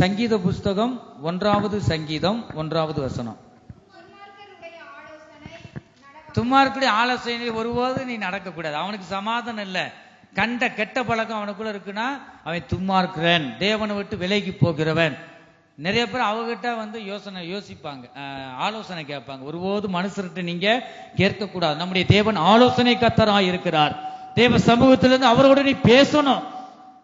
Speaker 1: சங்கீத புஸ்தகம் 1வது சங்கீதம் 1வது வசனம். துன்மார்க்கருடைய ஆலோசனை ஒருபோது நீ நடக்கக்கூடாது. அவனுக்கு சமாதானம் இல்லை, கண்ட கெட்ட பழக்கம் அவனுக்குள்ள இருக்குன்னா அவன் துன்மார்க்கரன், தேவனை விட்டு விலகி போகிறவன். நிறைய பேர் அவகிட்ட யோசிப்பாங்க, ஆலோசனை கேட்பாங்க. ஒருபோது மனுஷர்கிட்ட நீங்க கேட்கக்கூடாது. நம்முடைய தேவன் ஆலோசனை கர்த்தராய் இருக்கிறார். தேவ சமூகத்திலிருந்து அவரோட நீ பேசணும்.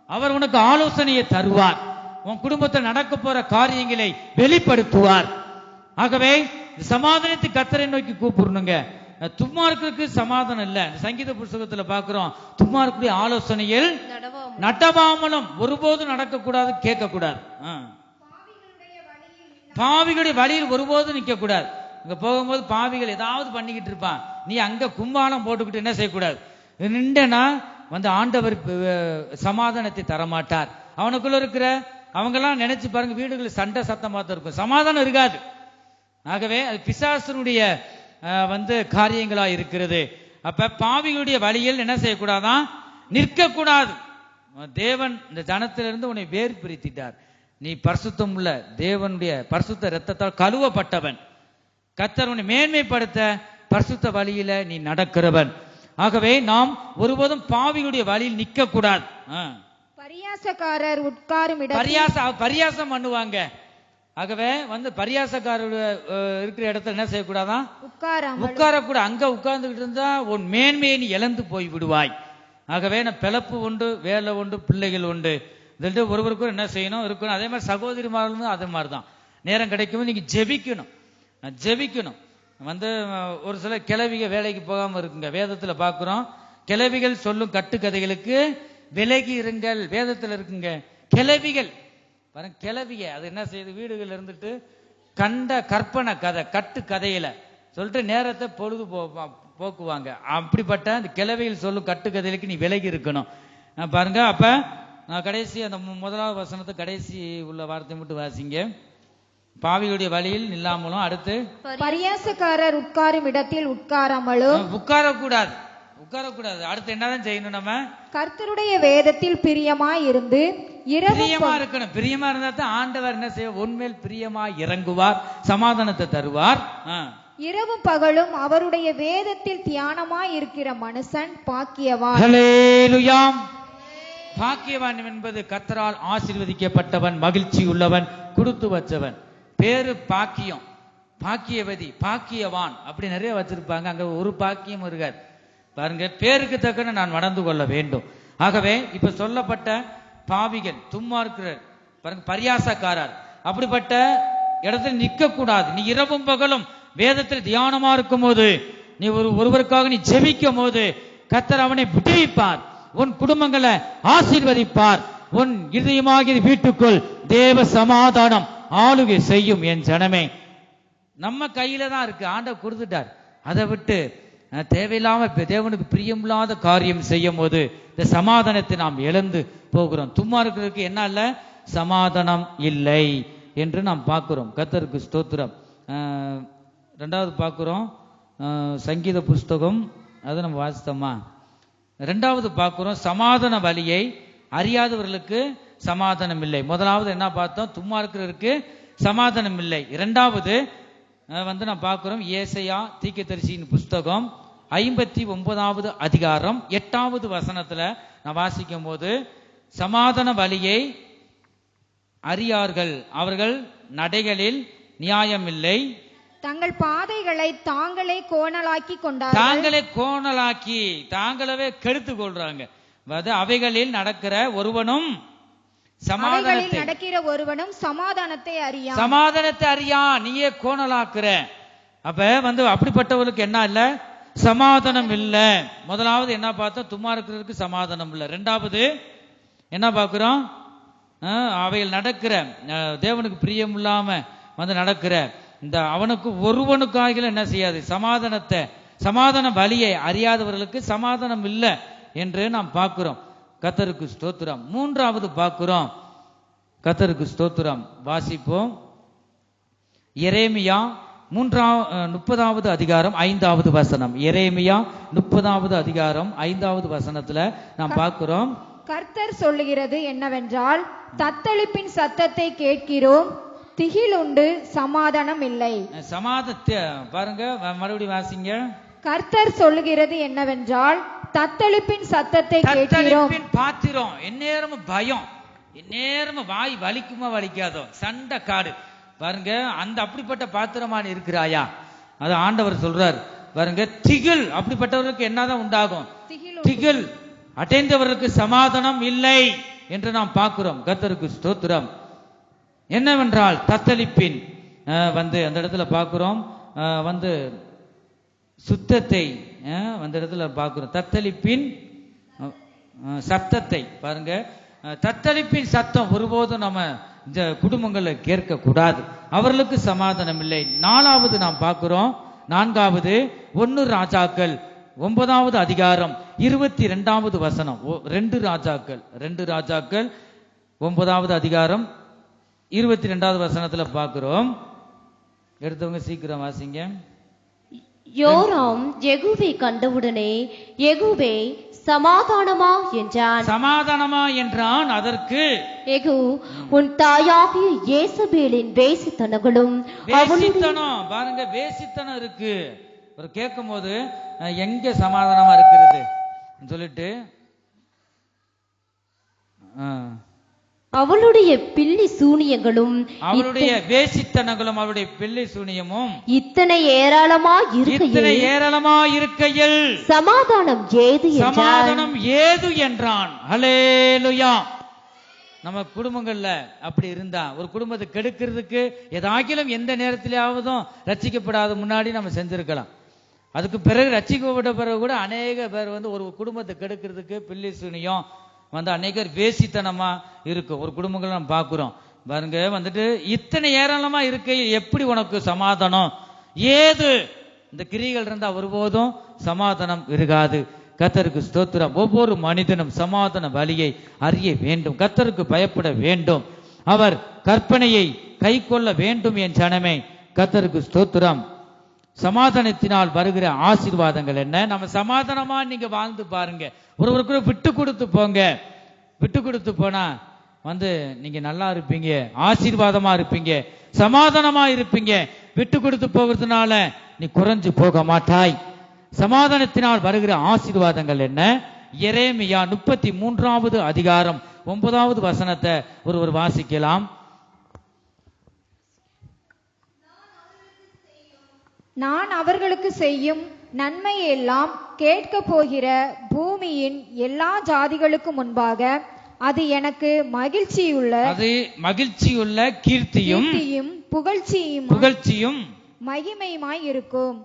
Speaker 1: அவர் உனக்கு ஆலோசனையை தருவார். உன் குடும்பத்தில் நடக்க போற காரியங்களை வெளிப்படுத்துவார். ஆகவே சமாதானத்தை கர்த்தரை நோக்கி கூப்பிடணுங்க. துன்மார்க்கருக்கு சமாதானம் இல்ல. சங்கீத புஸ்தகத்துல பாக்குறோம், துன்மார்க்கருடைய ஆலோசனையில் நடவாமலும் ஒருபோதும் நடக்கக்கூடாது, கேட்கக்கூடாது. பாவிகளுடைய வழியில் ஒருபோதும் நிக்க கூடாது. இங்க போகும்போது பாவிகள் ஏதாவது பண்ணிக்கிட்டு இருப்பான், நீ அங்க கும்பாலம் போட்டுக்கிட்டு என்ன செய்யக்கூடாது, நின்றனா ஆண்டவர் சமாதானத்தை தரமாட்டார். அவனுக்குள்ள இருக்கிற அவங்கெல்லாம் நினைச்சு பாருங்க, வீடுகளில் சண்டை சத்தமா தான் இருக்கும், சமாதானம் இருக்காது. ஆகவே அது பிசாசனுடைய காரியங்களா இருக்கிறது. அப்ப பாவிகளுடைய வழியில் என்ன செய்யக்கூடாதான், நிற்க கூடாது. தேவன் இந்த ஜனத்திலிருந்து உன்னை வேறு பிரித்திட்டார். நீ பரிசுத்தம் உள்ள தேவனுடைய பரிசுத்த இரத்தத்தால் கழுவப்பட்டவன். கர்த்தர் உன்னை மேன்மைப்படுத்த பரிசுத்த வழியில நீ நடக்கிறவன். ஆகவே நாம் ஒருபோதும் பாவிகளுடைய வழியில் நிற்க கூடாது.
Speaker 3: பரியாசக்காரர் உட்காரும்
Speaker 1: பரியாசம் பண்ணுவாங்க. ஆகவே பரியாசக்காரர் இருக்கிற இடத்துல என்ன செய்யக்கூடாதான், உட்காரக்கூட. அங்க உட்கார்ந்துகிட்டு இருந்தா உன் மேன்மையை நீ இழந்து போய் விடுவாய். ஆகவே நான் பிளப்பு உண்டு, வேலை உண்டு, பிள்ளைகள் உண்டு. இதில் ஒருவருக்கும் என்ன செய்யணும் இருக்கணும். அதே மாதிரி சகோதரிமார்களும் அதே மாதிரி தான். நேரம் கிடைக்கும் நீங்க ஜெபிக்கணும். ஜெபிக்கணும். ஒரு சில கிழவிக வேலைக்கு போகாம இருக்குங்க. வேதத்துல பாக்குறோம், கிழவிகள் சொல்லும் கட்டுக்கதைகளுக்கு விலகி இருங்கள் வேதத்துல இருக்குங்க. கிழவிகள் பாருங்க, கிழவிக அது என்ன செய்யுது, வீடுகள் இருந்துட்டு கண்ட கற்பனை கதை கட்டு கதையில சொல்லிட்டு நேரத்தை பொழுது போக்குவாங்க. அப்படிப்பட்ட அந்த கிழவிகள் சொல்லும் கட்டுக்கதைகளுக்கு நீ விலகி இருக்கணும். பாருங்க, அப்ப நான் கடைசி அந்த முதலாவது வசனத்தை கடைசி உள்ள வார்த்தை மட்டும் வாசிங்க. பாவியுடைய வழியில் நில்லாமலும், அடுத்து
Speaker 3: பரியாசக்காரர் உட்காரும் இடத்தில் உட்காராமலும்,
Speaker 1: உட்காரக்கூடாது. அடுத்து என்னதான் செய்யணும், நம்ம
Speaker 3: கர்த்தருடைய வேதத்தில் பிரியமாய் இருந்து
Speaker 1: பிரியமா இருக்கணும். பிரியமா இருந்தா தான் ஆண்டவர் என்ன செய்ய உண்மையில் பிரியமாய் இறங்குவார், சமாதானத்தை தருவார்.
Speaker 3: இரவும் பகலும் அவருடைய வேதத்தில் தியானமாய் இருக்கிற மனுஷன் பாக்கியவான்.
Speaker 1: ஹல்லேலூயா. பாக்கியவான் என்பது கர்த்தரால் ஆசீர்வதிக்கப்பட்டவன், மகிழ்ச்சி உள்ளவன், கொடுத்து வச்சவன். பேரு பாக்கியம், பாக்கியவதி, பாக்கியவான் அப்படி நிறைய வச்சிருப்பாங்க. அங்க ஒரு பாக்கியம் இருக்காது. பாருங்க, பேருக்கு தக்கன நான் நடந்து கொள்ள வேண்டும். ஆகவே இப்ப சொல்லப்பட்ட பாவிகள், துன்மார்க்கர், பாருங்க பரியாசக்காரர், அப்படிப்பட்ட இடத்துல நிற்க கூடாது. நீ இரவும் பகலும் வேதத்தில் தியானமா இருக்கும் போது, நீ ஒருவருக்காக நீ ஜெபிக்கும் போது கர்த்தர் அவனை விடுவிப்பார், உன் குடும்பங்களை ஆசீர்வதிப்பார், உன் இதயமாகிய வீட்டுக்குள் தேவ சமாதானம் ஆளுகை செய்யும். என் ஜனமே, நம்ம கையில தான் இருக்கு, ஆண்டவர் கொடுத்துட்டார். அதை விட்டு தேவையில்லாம தேவனுக்கு பிரியமில்லாத காரியம் செய்யும் போது இந்த சமாதானத்தை நாம் இழந்து போகிறோம். துன்மார்க்கருக்கு என்ன இல்ல, சமாதானம் இல்லை என்று நாம் பார்க்கிறோம். கர்த்தருக்கு ஸ்தோத்திரம். ரெண்டாவது பார்க்கிறோம் சங்கீத புஸ்தகம், அதை நம்ம வாசித்தோமா. ரெண்டாவது பார்க்கிறோம் சமாதான வழியை அறியாதவர்களுக்கு சமாதானம் இல்லை. முதலாவது என்ன பார்த்தோம், துன்மார்க்கருக்கு சமாதானம் இல்லை. இரண்டாவது நான் பார்க்கிறோம் ஏசாயா தீர்க்கதரிசியின் புஸ்தகம் 59வது அதிகாரம் 8வது வசனத்துல நான் வாசிக்கும் போது, சமாதான வழியை அறியார்கள், அவர்கள் நடைகளில் நியாயம் இல்லை,
Speaker 3: தங்கள் பாதைகளை தாங்களே கோணலாக்கி கொண்டார்கள்.
Speaker 1: தாங்களவே கெடுத்து கொள்றாங்க. அவைகளில் நடக்கிற ஒருவனும்
Speaker 3: சமாதானத்தை
Speaker 1: அறியா, நீயே கோணலாக்குற. அப்ப அப்படிப்பட்டவர்களுக்கு என்ன இல்ல, சமாதானம் இல்ல. முதலாவது என்ன பார்த்தோம், துன்மார்க்கருக்கு சமாதானம் இல்ல. ரெண்டாவது என்ன பார்க்கிறோம், அவைகள் நடக்கிற தேவனுக்கு பிரியம் இல்லாம நடக்கிற இந்த அவனுக்கு ஒருவனுக்காக என்ன செய்யாது, சமாதான வழியை அறியாதவர்களுக்கு சமாதானம் இல்லை என்று நாம் பார்க்கிறோம். கர்த்தருக்கு ஸ்தோத்திரம். மூன்றாவது பார்க்கிறோம், கர்த்தருக்கு ஸ்தோத்திரம். வாசிப்போம் எரேமியா 30வது அதிகாரம் 5வது வசனம். எரேமியா 30வது அதிகாரம் 5வது வசனத்துல நாம் பார்க்கிறோம்,
Speaker 3: கர்த்தர் சொல்லுகிறது என்னவென்றால், தத்தளிப்பின் சத்தத்தை கேட்கிறோம், திகிலுண்டு, சமாதானம் இல்லை.
Speaker 1: சமாதானத்தை பாருங்க, மறுபடியும் வாசிங்க.
Speaker 3: கர்த்தர் சொல்லுகிறது என்னவென்றால், தத்தளிப்பின் சத்தத்தை கேட்கிறோம்.
Speaker 1: பாத்திரம் எந்நேரமும் பயம், எந்நேரமும் வாய் வலிக்குமா வலிக்காதோ சண்டை காடு. பாருங்க, அந்த அப்படிப்பட்ட பாத்திரமான இருக்கிறாயா, அது ஆண்டவர் சொல்றார். பாருங்க, திகில் அப்படிப்பட்டவர்களுக்கு என்னதான் உண்டாகும், திகில் அடைந்தவர்களுக்கு சமாதானம் இல்லை என்று நாம் பார்க்கிறோம். கர்த்தருக்கு ஸ்தோத்திரம். என்னவென்றால் தத்தளிப்பின் அந்த இடத்துல பார்க்கிறோம், சுத்தத்தை அந்த இடத்துல பார்க்கிறோம். தத்தளிப்பின் சத்தத்தை பாருங்க, தத்தளிப்பின் சத்தம் ஒருபோதும் நம்ம இந்த குடும்பங்களை கேட்க கூடாது, அவர்களுக்கு சமாதானம் இல்லை. நாலாவது நாம் பார்க்கிறோம், நான்காவது 1 ராஜாக்கள் 9வது அதிகாரம் 22வது வசனம். 2 ராஜாக்கள் 9வது அதிகாரம் 22வது வசனத்துல பார்க்கிறோம். எடுத்தவங்க சீக்கிரம் வாசிங்க.
Speaker 2: யோராம் யெகூவை கண்டவுடனே, யெகூவே சமாதானமா என்றான்.
Speaker 1: சமாதானமா என்றான். அதற்கு
Speaker 2: யெகூ, உன் தாயாகிய யேசபேலின் வேசித்தனங்களும்.
Speaker 1: பாருங்க, வேசித்தனம் இருக்கு. ஒரு கேட்கும் போது எங்க சமாதானமா இருக்கிறது சொல்லிட்டு
Speaker 2: அவளுடைய பில்லி சூனியங்களும்
Speaker 1: அவளுடைய வேசித்தனங்களும் அவளுடைய பிள்ளை சூனியமும்
Speaker 2: இத்தனை ஏராளமா இருக்கையில் சமாதானம்
Speaker 1: ஏது என்றான். ஹல்லேலூயா. நம்ம குடும்பங்கள்ல அப்படி இருந்தா, ஒரு குடும்பத்தை கெடுக்கிறதுக்கு ஏதாக்கிலும் எந்த நேரத்திலாவதும் ரட்சிக்கப்படாத முன்னாடி நம்ம செஞ்சிருக்கலாம். அதுக்கு பிறகு ரட்சிக்கப்பட்ட பிறகு கூட அநேக பேர் ஒரு குடும்பத்தை கெடுக்கிறதுக்கு பில்லி சூனியம் அநேகர் வேசித்தனமா இருக்கும். ஒரு குடும்பங்கள் நம்ம பார்க்கிறோம் பாருங்க. இத்தனை ஏராளமா இருக்கையில் எப்படி உனக்கு சமாதானம்? ஏது இந்த கிரிகள் இருந்தா ஒருபோதும் சமாதானம் இருக்காது. கர்த்தருக்கு ஸ்தோத்திரம். ஒவ்வொரு மனிதனும் சமாதான வழியை அறிய வேண்டும், கர்த்தருக்கு பயப்பட வேண்டும், அவர் கற்பனையை கை கொள்ள வேண்டும். என் ஜனமே, கர்த்தருக்கு ஸ்தோத்திரம். சமாதானத்தினால் வருகிற ஆசீர்வாதங்கள் என்ன? நம்ம சமாதானமா நீங்க வாழ்ந்து பாருங்க. ஒருவருக்கு விட்டு கொடுத்து போங்க. விட்டு கொடுத்து போனா நீங்க நல்லா இருப்பீங்க, ஆசீர்வாதமா இருப்பீங்க, சமாதானமா இருப்பீங்க. விட்டு கொடுத்து போகிறதுனால நீ குறைஞ்சு போக மாட்டாய். சமாதானத்தினால் வருகிற ஆசீர்வாதங்கள் என்ன? எரேமியா 33வது அதிகாரம் 9வது வசனத்தை ஒருவர் வாசிக்கலாம்.
Speaker 3: நான் அவர்களுக்கு செய்யும் நன்மையெல்லாம் கேட்க போகிற பூமியின் எல்லா ஜாதிகளுக்கு முன்பாக அது எனக்கு மகிழ்ச்சியுள்ள கீர்த்தியும் புகழ்ச்சியும் மகிமையுமாய் இருக்கும்.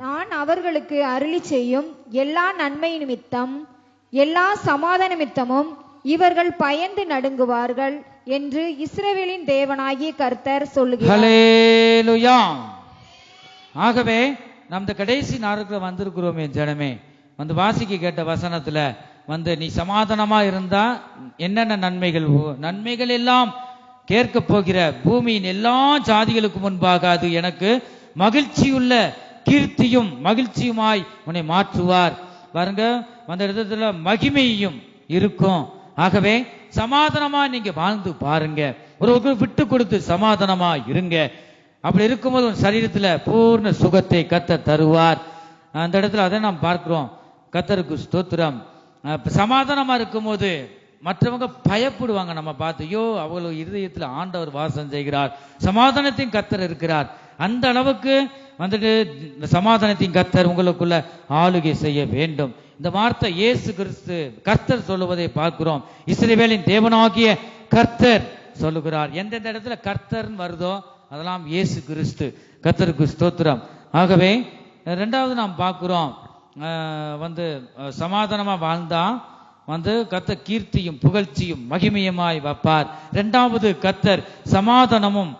Speaker 3: நான் அவர்களுக்கு அருளி செய்யும் எல்லா நன்மை நிமித்தம் எல்லா சமாதான நிமித்தமும் இவர்கள் பயந்து நடுங்குவார்கள் என்று இஸ்ரவேலின் தேவனாகிய கர்த்தர் சொல்லுகிறார்.
Speaker 1: ஹல்லேலூயா. ஆகவே நாம் இந்த கடைசி நாட்கள் வந்திருக்கிறோம். என் ஜனமே, வாசிக்க கேட்ட வசனத்துல நீ சமாதானமா இருந்தா என்னென்ன நன்மைகள் எல்லாம் கேட்க போகிற பூமியின் எல்லா ஜாதிகளுக்கு முன்பாக அது எனக்கு மகிழ்ச்சியுள்ள கீர்த்தியும் மகிழ்ச்சியுமாய் உன்னை மாற்றுவார். பாருங்க, இடத்துல மகிமையும் இருக்கும். ஆகவே சமாதானமா நீங்க வாழ்ந்து பாருங்க. ஒரு விட்டு கொடுத்து சமாதானமா இருங்க. அப்படி இருக்கும்போது உன் சரீரத்துல பூர்ண சுகத்தை கர்த்தர் தருவார். அந்த இடத்துல அதை நாம் பார்க்கிறோம். கர்த்தருக்கு ஸ்தோத்திரம். சமாதானமா இருக்கும்போது மற்றவங்க பயப்படுவாங்க. நம்ம பார்த்து, ஐயோ அவர்கள் இருதயத்துல ஆண்டவர் வாசம் செய்கிறார், சமாதானத்தின் கர்த்தர் இருக்கிறார். அந்த அளவுக்கு சமாதானத்தின் கர்த்தர் உங்களுக்குள்ள ஆளுகை செய்ய வேண்டும். இந்த வார்த்தை இயேசு கிறிஸ்து கர்த்தர் சொல்லுவதை பார்க்கிறோம். இஸ்ரவேலின் தேவனாகிய கர்த்தர் சொல்லுகிறார். எந்தெந்த இடத்துல கர்த்தர் வருதோ அதெல்லாம் இயேசு கிறிஸ்து. கர்த்தருக்கு ஸ்தோத்திரம். ஆகவே ரெண்டாவது நாம் பார்க்கிறோம், சமாதானமா வாழ்ந்தா கர்த்தர் கீர்த்தியும் புகழ்ச்சியும் மகிமையுமாய் வைப்பார். இரண்டாவது, கர்த்தர் சமாதானமும்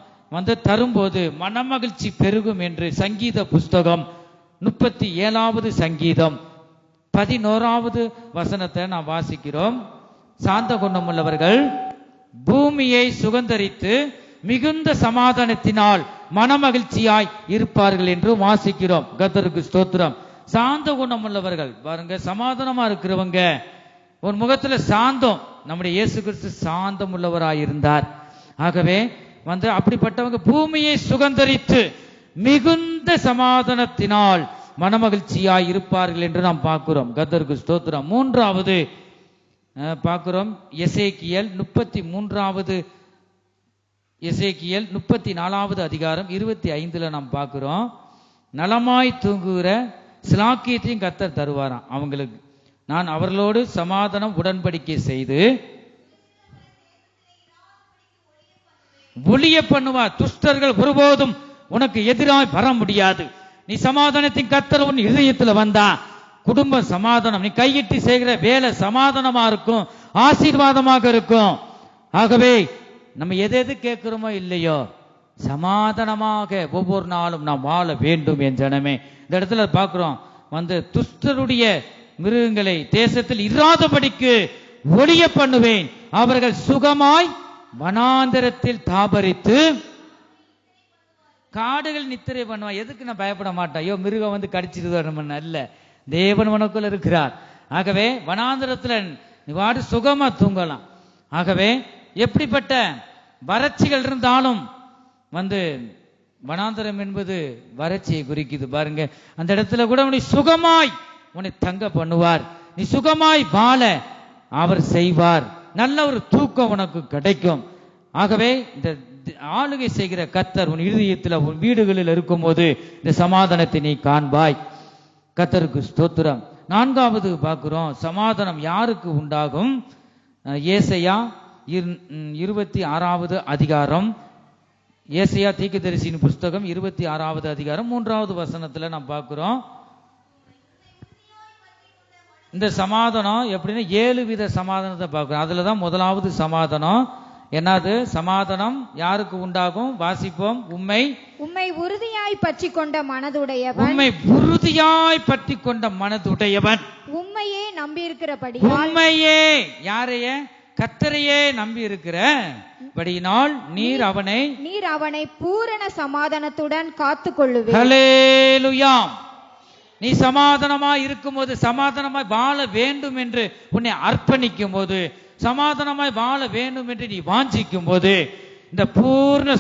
Speaker 1: தரும்போது மனமகிழ்ச்சி பெருகும் என்று சங்கீத புஸ்தகம் 37வது சங்கீதம் 11வது வசனத்தை நாம் வாசிக்கிறோம். சாந்த குணமுள்ளவர்கள் பூமியை சுகந்தரித்து மிகுந்த சமாதானத்தினால் மனமகிழ்ச்சியாய் இருப்பார்கள் என்று வாசிக்கிறோம். கர்த்தருக்கு ஸ்தோத்திரம். சாந்த குணம் உள்ளவர்கள் பாருங்க, சமாதானமா இருக்கிறவங்க ஒரு முகத்துல சாந்தம். நம்முடைய இயேசு கிறிஸ்து சாந்தம் உள்ளவராயிருந்தார். ஆகவே அப்படிப்பட்டவங்க பூமியை சுகந்தரித்து மிகுந்த சமாதானத்தினால் மனமகிழ்ச்சியாய் இருப்பார்கள் என்று நாம் பார்க்கிறோம். கர்த்தருக்கு ஸ்தோத்திரம். மூன்றாவது பார்க்கிறோம், எசேக்கியேல் 34வது அதிகாரம் 25 நாம் பார்க்கிறோம். நலமாய் தூங்குகிற சிலாக்கியத்தையும் கர்த்தர் தருவாராம் அவங்களுக்கு. நான் அவர்களோடு சமாதானம் உடன்படிக்கை செய்து ஒளிய பண்ணுவார். துஷ்டர்கள் ஒருபோதும் உனக்கு எதிராய் வர முடியாது. நீ சமாதானத்தின் கர்த்தர் உன் இதயத்துல வந்தா குடும்ப சமாதானம், நீ கையிட்டு செய்கிற வேலை சமாதானமா இருக்கும், ஆசீர்வாதமாக இருக்கும். ஆகவே நம்ம எது கேட்கிறோமோ இல்லையோ சமாதானமாக ஒவ்வொரு நாளும் நாம் வாழ வேண்டும். என் ஜனமே, இந்த இடத்துல பார்க்கிறோம், துஷ்டருடைய மிருகங்களை தேசத்தில் இராதபடிக்கு ஒளிய பண்ணுவேன். அவர்கள் சுகமாய் வனாந்தரத்தில் தாபரித்து காடுகள் நித்திரை பண்ணுவான். எதுக்கு நான் பயப்பட மாட்டேன், ஐயோ மிருகம் கடிச்சிட்டு அல்ல, தேவன் உனக்குள்ள இருக்கிறார். ஆகவே வனாந்தரத்துல நீ வாடு சுகமா தூங்கலாம். ஆகவே எப்படிப்பட்ட வறட்சிகள் இருந்தாலும் வனாந்தரம் என்பது வறட்சியை குறிக்குது. பாருங்க, அந்த இடத்துல கூட உன்னை சுகமாய் உன்னை தங்க பண்ணுவார். நீ சுகமாய் வாழ அவர் செய்வார். நல்ல ஒரு தூக்கம் உனக்கு கிடைக்கும். ஆகவே இந்த ஆளுகை செய்கிற கர்த்தர் உன் இருதயத்தில் உன் வீடுகளில் இருக்கும்போது இந்த சமாதானத்தை நீ காண்பாய். கர்த்தருக்கு ஸ்தோத்திரம். நான்காவது பார்க்கிறோம், சமாதானம் யாருக்கு உண்டாகும்? ஏசாயா 26வது அதிகாரம், ஏசாயா தீர்க்கதரிசியின் புஸ்தகம் 26வது அதிகாரம் 3வது வசனத்துல நாம் பார்க்கிறோம். இந்த சமாதானம் எப்படின்னா 7 வித சமாதானத்தை பார்க்கிறோம். அதுலதான் முதலாவது சமாதானம் என்னது? சமாதானம் யாருக்கு உண்டாகும்? வாசிப்போம். உம்மை
Speaker 3: உறுதியாய் பற்றி கொண்ட மனதுடையவன்,
Speaker 1: உம்மை உறுதியாய் பற்றி கொண்ட மனதுடையவன்,
Speaker 3: உம்மையே நம்பி இருக்கிறபடி,
Speaker 1: உம்மையே யாரையே? கர்த்தரையே நம்பி இருக்கிறபடியினால் நீர் அவனை
Speaker 3: பூரண சமாதானத்துடன் காத்துக் கொள்ளுவீர்.
Speaker 1: ஹல்லேலூயா. நீ சமாதானமாய் இருக்கும்போது, சமாதானமாய் வாழ வேண்டும் என்று உன்னை அர்ப்பணிக்கும் போது, சமாதானமாய் வாழ வேண்டும் என்று நீ வாஞ்சிக்கும் போது இந்த பூர்ண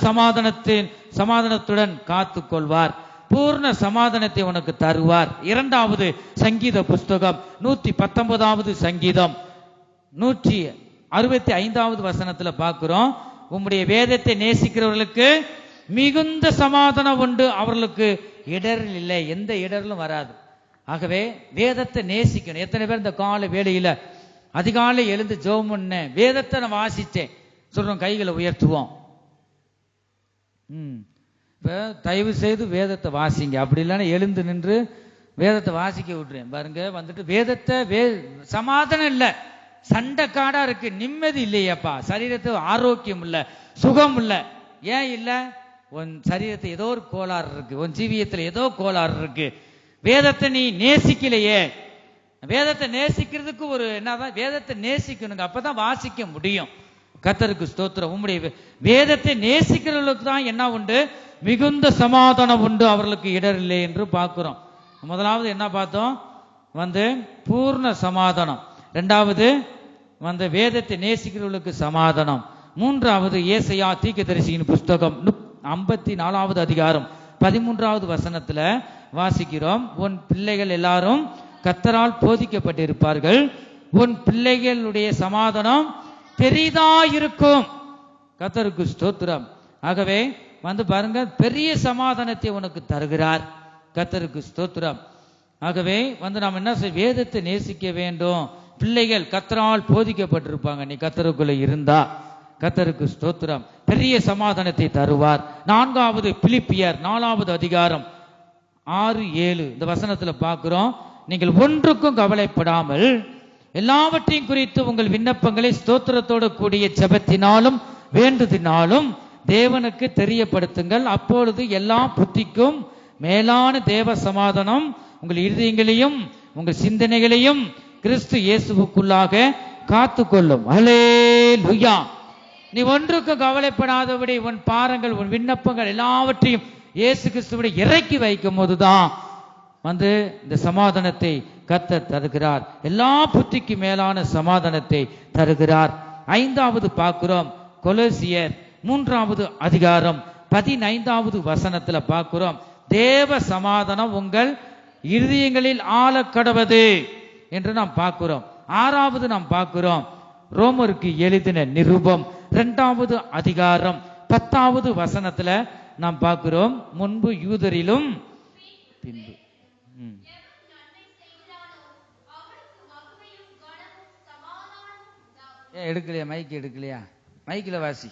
Speaker 1: சமாதானத்துடன் காத்துக் கொள்வார். பூர்ண சமாதானத்தை உனக்கு தருவார். 2வது சங்கீத புஸ்தகம் 119வது சங்கீதம் 165வது வசனத்துல பார்க்கிறோம். உம்முடைய வேதத்தை நேசிக்கிறவர்களுக்கு மிகுந்த சமாதானம் உண்டு, அவர்களுக்கு இடரல் இல்லை, எந்த இடரலும் வராது. ஆகவே வேதத்தை நேசிக்கணும். எத்தனை பேர் இந்த கால வேளையில அதிகாலை எழுந்து ஜெபம் பண்ண வேதத்தை நான் வாசிச்சேன் சொல்றோம்? கைகளை உயர்த்துவோம். இப்ப தயவு செய்து வேதத்தை வாசிங்க. அப்படி இல்லைன்னா எழுந்து நின்று வேதத்தை வாசிக்க விட்டுறேன் பாருங்க. வந்துட்டு வேதத்தை சமாதானம் இல்ல, சண்டைக்காடா இருக்கு, நிம்மதி இல்லையப்பா, சரீரத்தை ஆரோக்கியம் இல்ல, சுகம் இல்ல. ஏன் இல்ல? உன் சரீரத்தை ஏதோ ஒரு கோளாறு இருக்கு, உன் ஜீவியத்துல ஏதோ கோளாறு இருக்கு. வேதத்தை நீ நேசிக்கலையே. வேதத்தை நேசிக்கிறதுக்கு ஒரு என்னதான்? வேதத்தை நேசிக்கணுங்க, அப்பதான் வாசிக்க முடியும். கர்த்தருக்கு ஸ்தோத்திரம். உம்முடைய வேதத்தை நேசிக்கிறவர்களுக்கு தான் என்ன உண்டு? மிகுந்த சமாதானம் உண்டு, அவர்களுக்கு இடரில்லை என்று பார்க்கிறோம். முதலாவது என்ன பார்த்தோம்? பூர்ண சமாதானம். 2வது வேதத்தை நேசிக்கிறவர்களுக்கு சமாதானம். 3வது ஏசாயா தீர்க்கதரிசியின் புஸ்தகம் 54வது அதிகாரம் 13வது வசனத்துல வாசிக்கிறோம். உன் பிள்ளைகள் எல்லாரும் கர்த்தரால் போதிக்கப்பட்டிருப்பார்கள், உன் பிள்ளைகளுடைய சமாதானம் பெரிதாயிருக்கும். கர்த்தருக்கு ஸ்தோத்திரம். ஆகவே பாருங்க, பெரிய சமாதானத்தை உனக்கு தருகிறார். கர்த்தருக்கு ஸ்தோத்திரம். ஆகவே நாம் என்ன செய்ய? வேதத்தை நேசிக்க வேண்டும். பிள்ளைகள் கர்த்தரால் போதிக்கப்பட்டிருப்பாங்க. நீ கர்த்தருக்குள்ள இருந்தா கர்த்தருக்கு ஸ்தோத்திரம், பெரிய சமாதானத்தை தருவார். 4வது பிலிப்பியர் 4வது அதிகாரம் 6-7 இந்த வசனத்துல பார்க்கிறோம். நீங்கள் ஒன்றுக்கும் கவலைப்படாமல் எல்லாவற்றையும் குறித்து உங்கள் விண்ணப்பங்களை ஸ்தோத்திரத்தோடு கூடிய ஜெபத்தினாலும் வேண்டுதினாலும் தேவனுக்கு தெரியப்படுத்துங்கள். அப்பொழுது எல்லா புத்திக்கும் மேலான தேவ சமாதானம் உங்கள் இருதயங்களையும் உங்கள் சிந்தனைகளையும் கிறிஸ்து இயேசுவுக்குள்ளாக காத்துக்கொள்ளும். ஹல்லேலூயா. நீ ஒன்றுக்கு கவலைப்படாதபடி உன் பாரங்கள் உன் விண்ணப்பங்கள் எல்லாவற்றையும் இயேசு கிறிஸ்துவிட இறக்கி வைக்கும் போதுதான் இந்த சமாதானத்தை கர்த்தர் தருகிறார். எல்லா புத்திக்கு மேலான சமாதானத்தை தருகிறார். 5வது பார்க்கிறோம், கொலோசியர் 3வது அதிகாரம் 15வது வசனத்துல பார்க்கிறோம். தேவ சமாதானம் உங்கள் இருதயங்களில் ஆளக்கடவது என்று நாம் பார்க்கிறோம். 6வது நாம் பார்க்கிறோம், ரோமருக்கு எழுதின நிருபம் 2வது அதிகாரம் 10வது வசனத்துல நாம் பார்க்கிறோம். முன்பு யூதரிலும் பின்பு எடுக்கலையா? மைக் எடுக்கலையா? மைக்கில வாசி.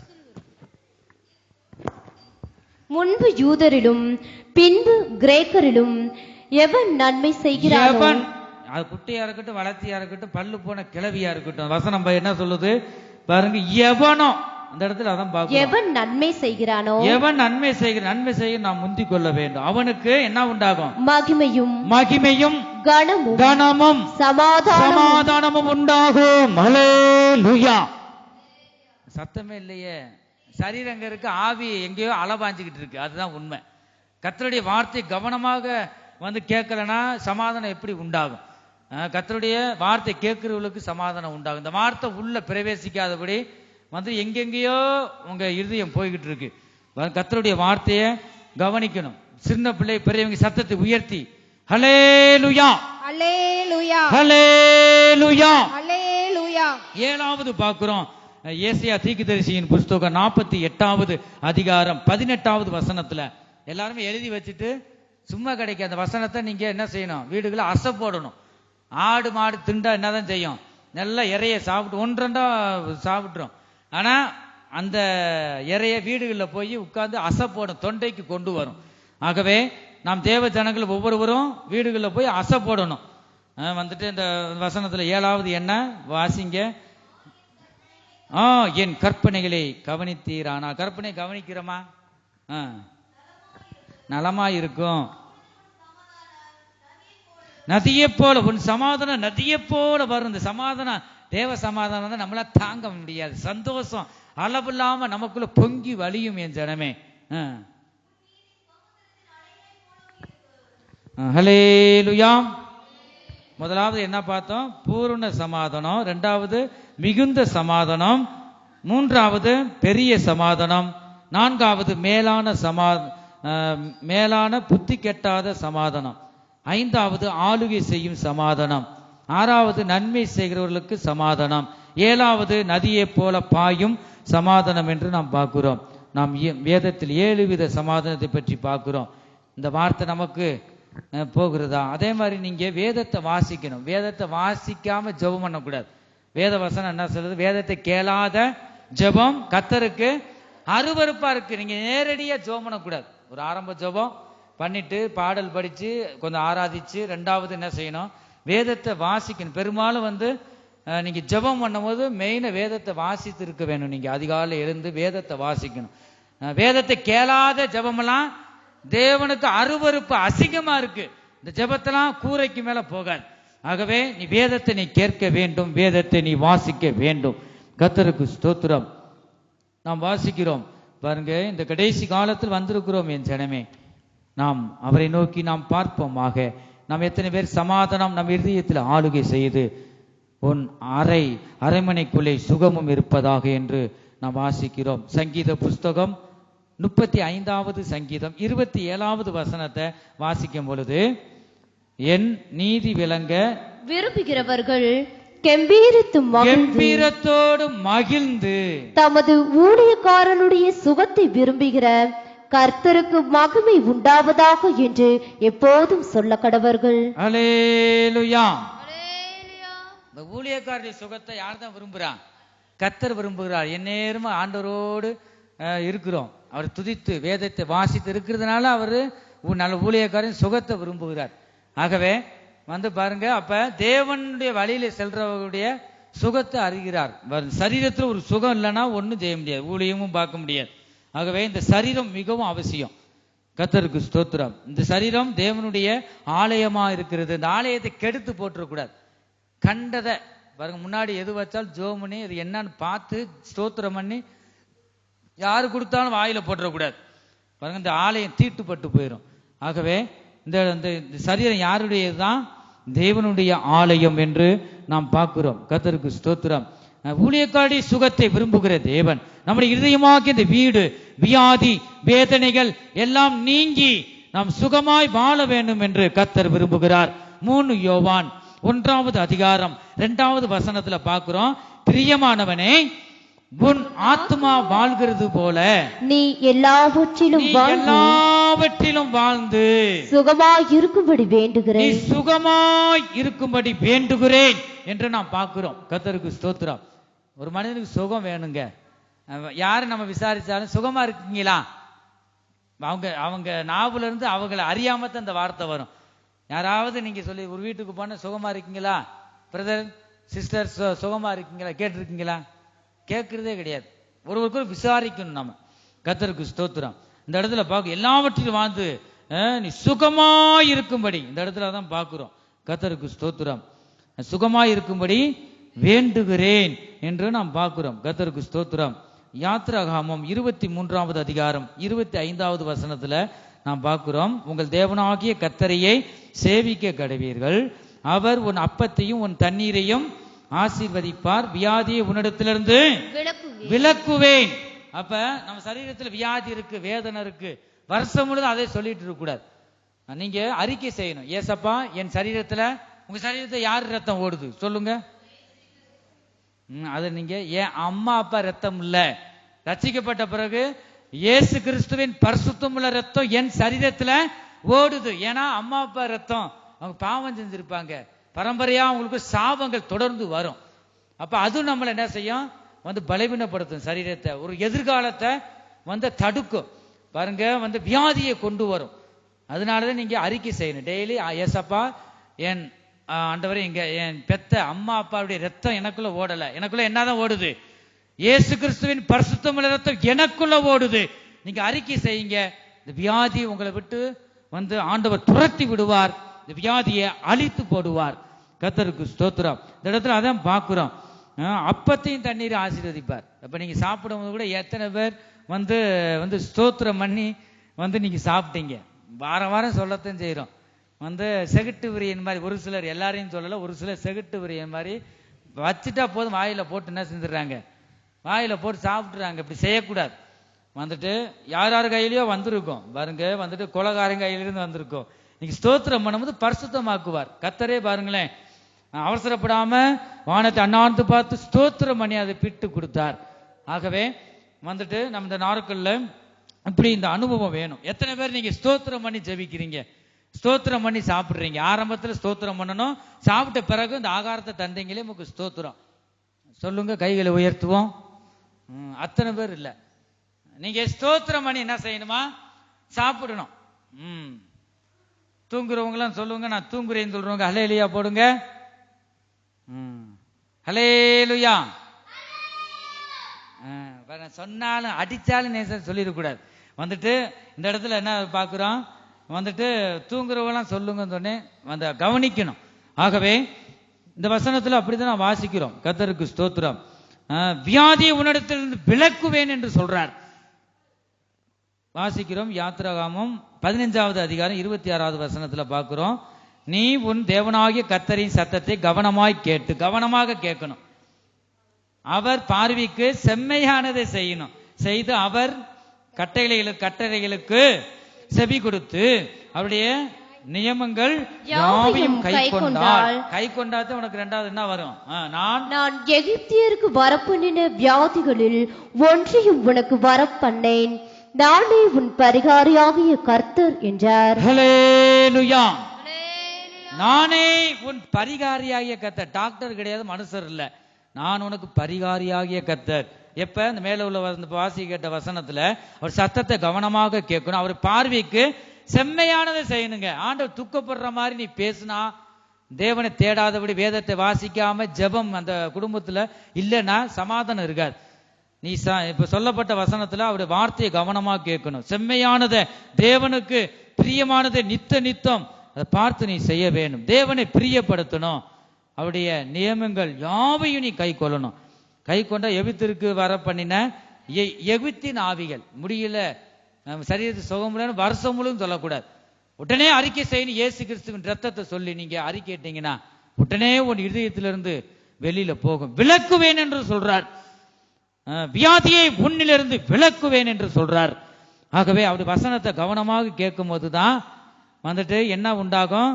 Speaker 2: முன்பு யூதரிலும் பின்பு கிரேக்கரிலும் எவன் நன்மை செய்கிறானோ,
Speaker 1: அது குட்டியா இருக்கட்டும், வளர்த்தியா இருக்கட்டும், பல்லு போன கிழவியா இருக்கட்டும், வசனம் என்ன சொல்லுது பாருங்க. எவனோ அந்த இடத்துல அதான் பார்க்கிறோம்.
Speaker 2: எவன் நன்மை செய்கிறானோ,
Speaker 1: எவன் நன்மை செய்ய நாம் முந்திக் கொள்ள வேண்டும். அவனுக்கு என்ன உண்டாகும்?
Speaker 2: மகிமையும் கனமும்
Speaker 1: சமாதானமும் உண்டாகும். ஹல்லேலூயா. சத்தமே இல்லையே. சரீரங்க இருக்கு, ஆவி எங்கேயோ அலபாஞ்சுக்கிட்டு இருக்கு. அதுதான் உண்மை. கர்த்தருடைய வார்த்தை கவனமாக கேட்கலன்னா சமாதானம் எப்படி உண்டாகும்? கர்த்தருடைய வார்த்தை கேட்கிறவர்களுக்கு சமாதானம் உண்டாகும். இந்த வார்த்தை உள்ள பிரவேசிக்காதபடி எங்கெங்கேயோ உங்க இருதயம் போய்கிட்டு இருக்கு. கர்த்தருடைய வார்த்தையை கவனிக்கணும். சின்ன பிள்ளை பெரியவங்க சத்தத்தை உயர்த்தி ஹல்லேலூயா,
Speaker 3: ஹல்லேலூயா,
Speaker 1: ஹல்லேலூயா,
Speaker 3: ஹல்லேலூயா அல்லேலூயா.
Speaker 1: 7வது பார்க்கிறோம், ஏசாயா தீர்க்கதரிசியின் புஸ்தகம் 48வது அதிகாரம் 18வது வசனத்துல. எல்லாருமே எழுதி வச்சுட்டு சும்மா கிடைக்க அந்த வசனத்தை நீங்க என்ன செய்யணும், வீடுகளை அசை போடணும். ஆடு மாடு திண்டா என்னதான் செய்யும், நல்லா இறைய சாப்பிட்டு ஒன்றா சாப்பிட்டுரும். ஆனா அந்த இறைய வீடுகளில் போய் உட்கார்ந்து அசை போடும், தொண்டைக்கு கொண்டு வரும். ஆகவே நாம் தேவ ஜனங்கள் ஒவ்வொருவரும் வீடுகளில் போய் அசை போடணும். வந்துட்டு இந்த வசனத்துல 7வது என்ன வாசிங்க. என் கற்பனைகளை கவனித்தீர். ஆனால் கற்பனை கவனிக்கிறோமா? நலமா இருக்கும். நதியை போல உன் சமாதானம் நதியை போல வரும். இந்த சமாதானம், தேவ சமாதானம் தான் நம்மள தாங்க முடியாது. சந்தோஷம் அளவில்லாம நமக்குள்ள பொங்கி வலியும் என் ஜனமே. ஹல்லேலூயா. முதலாவது என்ன பார்த்தோம்? பூரண சமாதானம். 2வது மிகுந்த சமாதானம். 3வது பெரிய சமாதானம். 4வது மேலான புத்தி கெட்டாத சமாதானம். 5வது ஆளுகை செய்யும் சமாதானம். 6வது நன்மை செய்கிறவர்களுக்கு சமாதானம். 7வது நதியை போல பாயும் சமாதானம் என்று நாம் பார்க்கிறோம். நாம் வேதத்தில் 7 வித சமாதானத்தை பற்றி பார்க்கிறோம். இந்த வார்த்தை நமக்கு போகிறதா? அதே மாதிரி நீங்க வேதத்தை வாசிக்கணும். வேதத்தை வாசிக்காம ஜெபம் பண்ணக்கூடாது. வேத வசனம் என்ன சொல்றது? வேதத்தை கேளாத ஜெபம் கர்த்தருக்கு அருவருப்பா இருக்கு. நீங்க நேரடியா ஜெபம் பண்ணக்கூடாது. ஒரு ஆரம்ப ஜெபம் பண்ணிட்டு பாடல் படிச்சு கொஞ்சம் ஆராதிச்சு 2வது என்ன செய்யணும், வேதத்தை வாசிக்கணும். பெரும்பாலும் நீங்க ஜெபம் பண்ணும் போது மெயினா வேதத்தை வாசித்து இருக்க வேணும். நீங்க அதிகாலை எழுந்து வேதத்தை வாசிக்கணும். வேதத்தை கேளாத ஜெபமெல்லாம் தேவனுக்கு அருவருப்பு, அசிங்கமா இருக்கு. இந்த ஜெபத்தெல்லாம் கூரைக்கு மேல போகாது. ஆகவே நீ வேதத்தை நீ கேட்க வேண்டும், வேதத்தை நீ வாசிக்க வேண்டும். கர்த்தருக்கு ஸ்தோத்திரம். நாம் வாசிக்கிறோம் பாருங்க. இந்த கடைசி காலத்தில் வந்திருக்கிறோம் என் ஜனமே. நாம் அவரை நோக்கி நாம் பார்ப்போமாக. நாம் எத்தனை பேர் சமாதானம் நம் இருதயத்தில் ஆளுகை செய்து உன் அரைமனைக்குள்ளே சுகமும் இருப்பதாக என்று நாம் வாசிக்கிறோம். சங்கீத புஸ்தகம் 35வது சங்கீதம் 27வது வசனத்தை வாசிக்கும் பொழுது, என் நீதி விளங்க
Speaker 2: விரும்புகிறவர்கள் கெம்பீரத்தோடு மகிழ்ந்து தமது ஊழியக்காரனுடைய சுகத்தை விரும்புகிற கர்த்தருக்கு மகிமை உண்டாவதாக என்று எப்போதும் சொல்ல கடவர்கள்.
Speaker 1: அல்லேலூயா. இந்த ஊழியக்காரருடைய சுகத்தை யார் தான் விரும்புறான்? கர்த்தர் விரும்புகிறார். எந்நேரமும் ஆண்டவரோடு இருக்கிறோம். அவர் துதித்து வேதத்தை வாசித்து இருக்கிறதுனால அவரு நல்ல ஊழியக்காரன் சுகத்தை விரும்புகிறார். ஆகவே பாருங்க, அப்ப தேவனுடைய வழியில செல்றவருடைய சுகத்தை அறிகிறார். சரீரத்தில் ஒரு சுகம் இல்லைன்னா ஒன்னும் செய்ய முடியாது, ஊழியமும் பார்க்க முடியாது. ஆகவே இந்த சரீரம் மிகவும் அவசியம். கர்த்தருக்கு ஸ்தோத்திரம். இந்த சரீரம் தேவனுடைய ஆலயமா இருக்கிறது. இந்த ஆலயத்தை கெடுத்து போட்டுறக்கூடாது. கண்டதை பாருங்க, முன்னாடி எது வச்சாலும் ஜோம் பண்ணி அது என்னன்னு பார்த்து ஸ்தோத்திரம் பண்ணி யாரு கொடுத்தாலும் வாயில போட்டுறக்கூடாது. பாருங்க, இந்த ஆலயம் தீட்டுப்பட்டு போயிடும். ஆகவே இந்த சரீரம் யாருடையதுதான்? தேவனுடைய ஆலயம் என்று நாம் பார்க்கிறோம். கர்த்தருக்கு ஸ்தோத்திரம். ஊழியக்காரருடைய சுகத்தை விரும்புகிற தேவன் நம்முடைய இருதயமாகிய இந்த வீடு, வியாதி, வேதனைகள் எல்லாம் நீங்கி நாம் சுகமாய் வாழ வேண்டும் என்று கர்த்தர் விரும்புகிறார். 3 யோவான் 1வது அதிகாரம் 2வது வசனத்துல பார்க்கிறோம், பிரியமானவனே, உன் ஆத்மா வாழ்கிறது போல
Speaker 2: நீ எல்லாவற்றிலும்
Speaker 1: வாழ்ந்து
Speaker 2: சுகமாய் இருக்கும்படி வேண்டுகிறேன்.
Speaker 1: நீ சுகமாய் இருக்கும்படி வேண்டுகிறேன் என்று நாம் பார்க்கிறோம். கர்த்தருக்கு ஸ்தோத்திரம். ஒரு மனிதனுக்கு சுகம் வேணுங்க. யாரு நம்ம விசாரிச்சாலும் சுகமா இருக்கீங்களா, அவங்க நாவுல இருந்து அவங்களை அறியாமத்தான் இந்த வார்த்தை வரும். யாராவது நீங்க சொல்லி ஒரு வீட்டுக்கு போன சுகமா இருக்கீங்களா, பிரதர் சிஸ்டர் சுகமா இருக்கீங்களா கேட்டிருக்கீங்களா? கேட்கறதே கிடையாது. ஒருவருக்கு விசாரிக்கணும் நம்ம. கர்த்தருக்கு ஸ்தோத்திரம். இந்த இடத்துல பார்க்க எல்லாவற்றிலும் வாழ்ந்து நீ சுகமாய் இருக்கும்படி இந்த இடத்துல தான் பார்க்கிறோம். கர்த்தருக்கு ஸ்தோத்திரம். சுகமாய் இருக்கும்படி வேண்டுகிறேன் என்று நாம் பார்க்கிறோம். கர்த்தருக்கு ஸ்தோத்திரம். யாத்ராகமம் 23வது அதிகாரம் 25வது வசனத்துல நாம் பார்க்கிறோம், உங்கள் தேவனாகிய கர்த்தரையே சேவிக்க கடவீர்கள். அவர் உன் அப்பத்தையும் உன் தண்ணீரையும் ஆசீர்வதிப்பார். வியாதியை உன்னிடத்திலிருந்து விலக்குவேன். அப்ப நம்ம சரீரத்துல வியாதி இருக்கு, வேதனை இருக்கு, வருஷம் முழுதும் அதை சொல்லிட்டு இருக்க கூடாது. நீங்க அறிக்கை செய்யணும். ஏசப்பா, என் சரீரத்துல, உங்க சரீரத்துல யாரு ரத்தம் ஓடுது சொல்லுங்க. அது நீங்க என் அம்மா அப்பா ரத்தம் இல்ல, ரட்சிக்கப்பட்ட பிறகு இயேசு கிறிஸ்துவின் பரிசுத்தமுள்ள ரத்தம் என் சரீரத்துல ஓடுது. ஏன்னா அம்மா அப்பா ரத்தம், அவங்க பாவம் செஞ்சிருப்பாங்க, பரம்பரையா அவங்களுக்கு சாபங்கள் தொடர்ந்து வரும். அப்ப அது நம்மளை என்ன செய்யும், பலவீனப்படுத்தும் சரீரத்தை, ஒரு எதிர்காலத்தை தடுக்கும் பாருங்க, வியாதியை கொண்டு வரும். அதனாலதான் நீங்க அறிக்கை செய்யணும் டெய்லி, ஏசப்பா என் ஆண்டவரே இங்க என் பெத்த அம்மா அப்பாவுடைய ரத்தம் எனக்குள்ள ஓடல, எனக்குள்ள என்னதான் ஓடுது, இயேசு கிறிஸ்துவின் பரிசுத்தமுள்ள ரத்தம் எனக்குள்ள ஓடுது. நீங்க அறிக்கை செய்யுங்க, இந்த வியாதி உங்களை விட்டு ஆண்டவர் துரத்தி விடுவார், இந்த வியாதியை அழித்து போடுவார். கர்த்தருக்கு ஸ்தோத்திரம். இந்த இடத்துல அதான் பார்க்கிறோம், அப்பத்தையும் தண்ணீரை ஆசீர்வதிப்பார். அப்ப நீங்க சாப்பிடும்போது கூட எத்தனை பேர் ஸ்தோத்திரம் பண்ணி நீங்க சாப்பிட்டீங்க. வாரம் வாரம் சொல்லத்தான் செய்யறோம். செகுட்டு விரியன் மாதிரி, ஒரு சிலர், எல்லாரையும் சொல்லல, ஒரு சிலர் செகுட்டு விரியன் மாதிரி வச்சுட்டா போதும் வாயில போட்டு என்ன செஞ்சிடறாங்க, வாயில போட்டு சாப்பிட்டுறாங்க. இப்படி செய்யக்கூடாது. யார் யார் கையிலயோ வந்திருக்கோம் பாருங்க, கொலகாரங்க கையிலிருந்து வந்திருக்கோம். நீங்க ஸ்தோத்திரம் பண்ணும்போது பரிசுத்தமாக்குவார் கர்த்தரே. பாருங்களேன், அவசரப்படாம வானத்தை அண்ணாந்து பார்த்து ஸ்தோத்திரம் பண்ணி அதை பிட்டு கொடுத்தார். ஆகவே நம்ம இந்த நாட்கள்ல இப்படி இந்த அனுபவம் வேணும். எத்தனை பேர் நீங்க ஸ்தோத்திரம் பண்ணி ஜெபிக்கிறீங்க, ஸ்தோத்திரம் பண்ணி சாப்பிடுறீங்க? ஆரம்பத்துல ஸ்தோத்திரம் பண்ணணும், சாப்பிட்ட பிறகு இந்த ஆகாரத்தை தந்தீங்களே உங்களுக்கு ஸ்தோத்திரம் சொல்லுங்க, கைகளை உயர்த்துவோம். அத்தனை பேர் இல்ல. நீங்க ஸ்தோத்திரம் பண்ணி என்ன செய்யணுமா, சாப்பிடணும். தூங்குறவங்க எல்லாம் சொல்லுங்க, நான் தூங்குறேன்னு சொல்றவங்க ஹல்லேலூயா போடுங்க. ஹல்லேலூயா. சொன்னாலும் அடிச்சாலும் நேசம் சொல்லிடக்கூடாது. இந்த இடத்துல என்ன பாக்குறோம், தூங்குறவங்களாம் சொல்லுங்கன்னு சொன்னேன், கவனிக்கணும். ஆகவே இந்த வசனத்துல அப்படிதான் நான் வாசிக்கிறோம். கர்த்தருக்கு ஸ்தோத்திரம். வியாதியை உன்னிடத்திலிருந்து விலக்குவேன் என்று சொல்றார். வாசிக்கிறோம் யாத்திராகமம் 15வது அதிகாரம் 26வது வசனத்துல பார்க்கிறோம், நீ உன் தேவனாகிய கர்த்தரின் சத்தத்தை கவனமாய் கேட்டு, கவனமாக கேட்கணும். அவர் பார்வைக்கு செம்மையானதை செய்யணும், செய்து அவர் கட்டளைகளுக்கு செவி கொடுத்து அவருடைய நியமங்கள் யாவையும் கை கொண்டாதான் உனக்கு இரண்டாவது என்ன வரும், நான்
Speaker 2: எகிப்தியருக்கு வரப்பண்ணின வியாதிகளில் ஒன்றையும் உனக்கு வரப்பண்ணேன், நானே உன் பரிகாரியாகிய கர்த்தர் என்றார்.
Speaker 1: ஹல்லேலூயா. நானே உன் பரிகாரியாகிய கர்த்தர். டாக்டர் கிடையாது, மனுஷர் இல்ல. நான் உனக்கு பரிகாரியாகிய கர்த்தர். எப்ப இந்த மேல உள்ள வாசி கேட்ட வசனத்துல அவர் சத்தத்தை கவனமாக கேட்கணும், அவர் பார்வைக்கு செம்மையானதை செய்யணுங்க. ஆண்டவர் துக்கப்படுற மாதிரி நீ பேசினா, தேவனை தேடாதபடி வேதத்தை வாசிக்காம ஜெபம் அந்த குடும்பத்துல இல்லைன்னா சமாதானம் இருக்காது. நீ இப்ப சொல்லப்பட்ட வசனத்துல அவருடைய வார்த்தையை கவனமா கேட்கணும். செம்மையானதை, தேவனுக்கு பிரியமானதை நித்தம் அதை பார்த்து நீ செய்ய வேண்டும். தேவனை பிரியப்படுத்தணும். அவருடைய நியமங்கள் யாவையும் நீ கை கொள்ளணும். கை கொண்ட எகிப்திற்கு வர பண்ணின எகிப்தின் ஆவிகள் முடியல, சரீரத்துக்கு சுகம் இல்லைன்னு வருஷம் முழுவதும் சொல்லக்கூடாது. உடனே அறிக்கை செய்யணும். இயேசு கிறிஸ்துவின் ரத்தத்தை சொல்லி நீங்க அறிக்கைட்டீங்கன்னா உடனே உன் இதயத்திலிருந்து வெளியில போகும். விலக்குவேன் என்று சொல்றார். வியாதியை உன்னிலிருந்து விலக்குவேன் என்று சொல்றார். ஆகவே அவருடைய வசனத்தை கவனமாக கேட்கும் போதுதான் என்ன உண்டாகும்,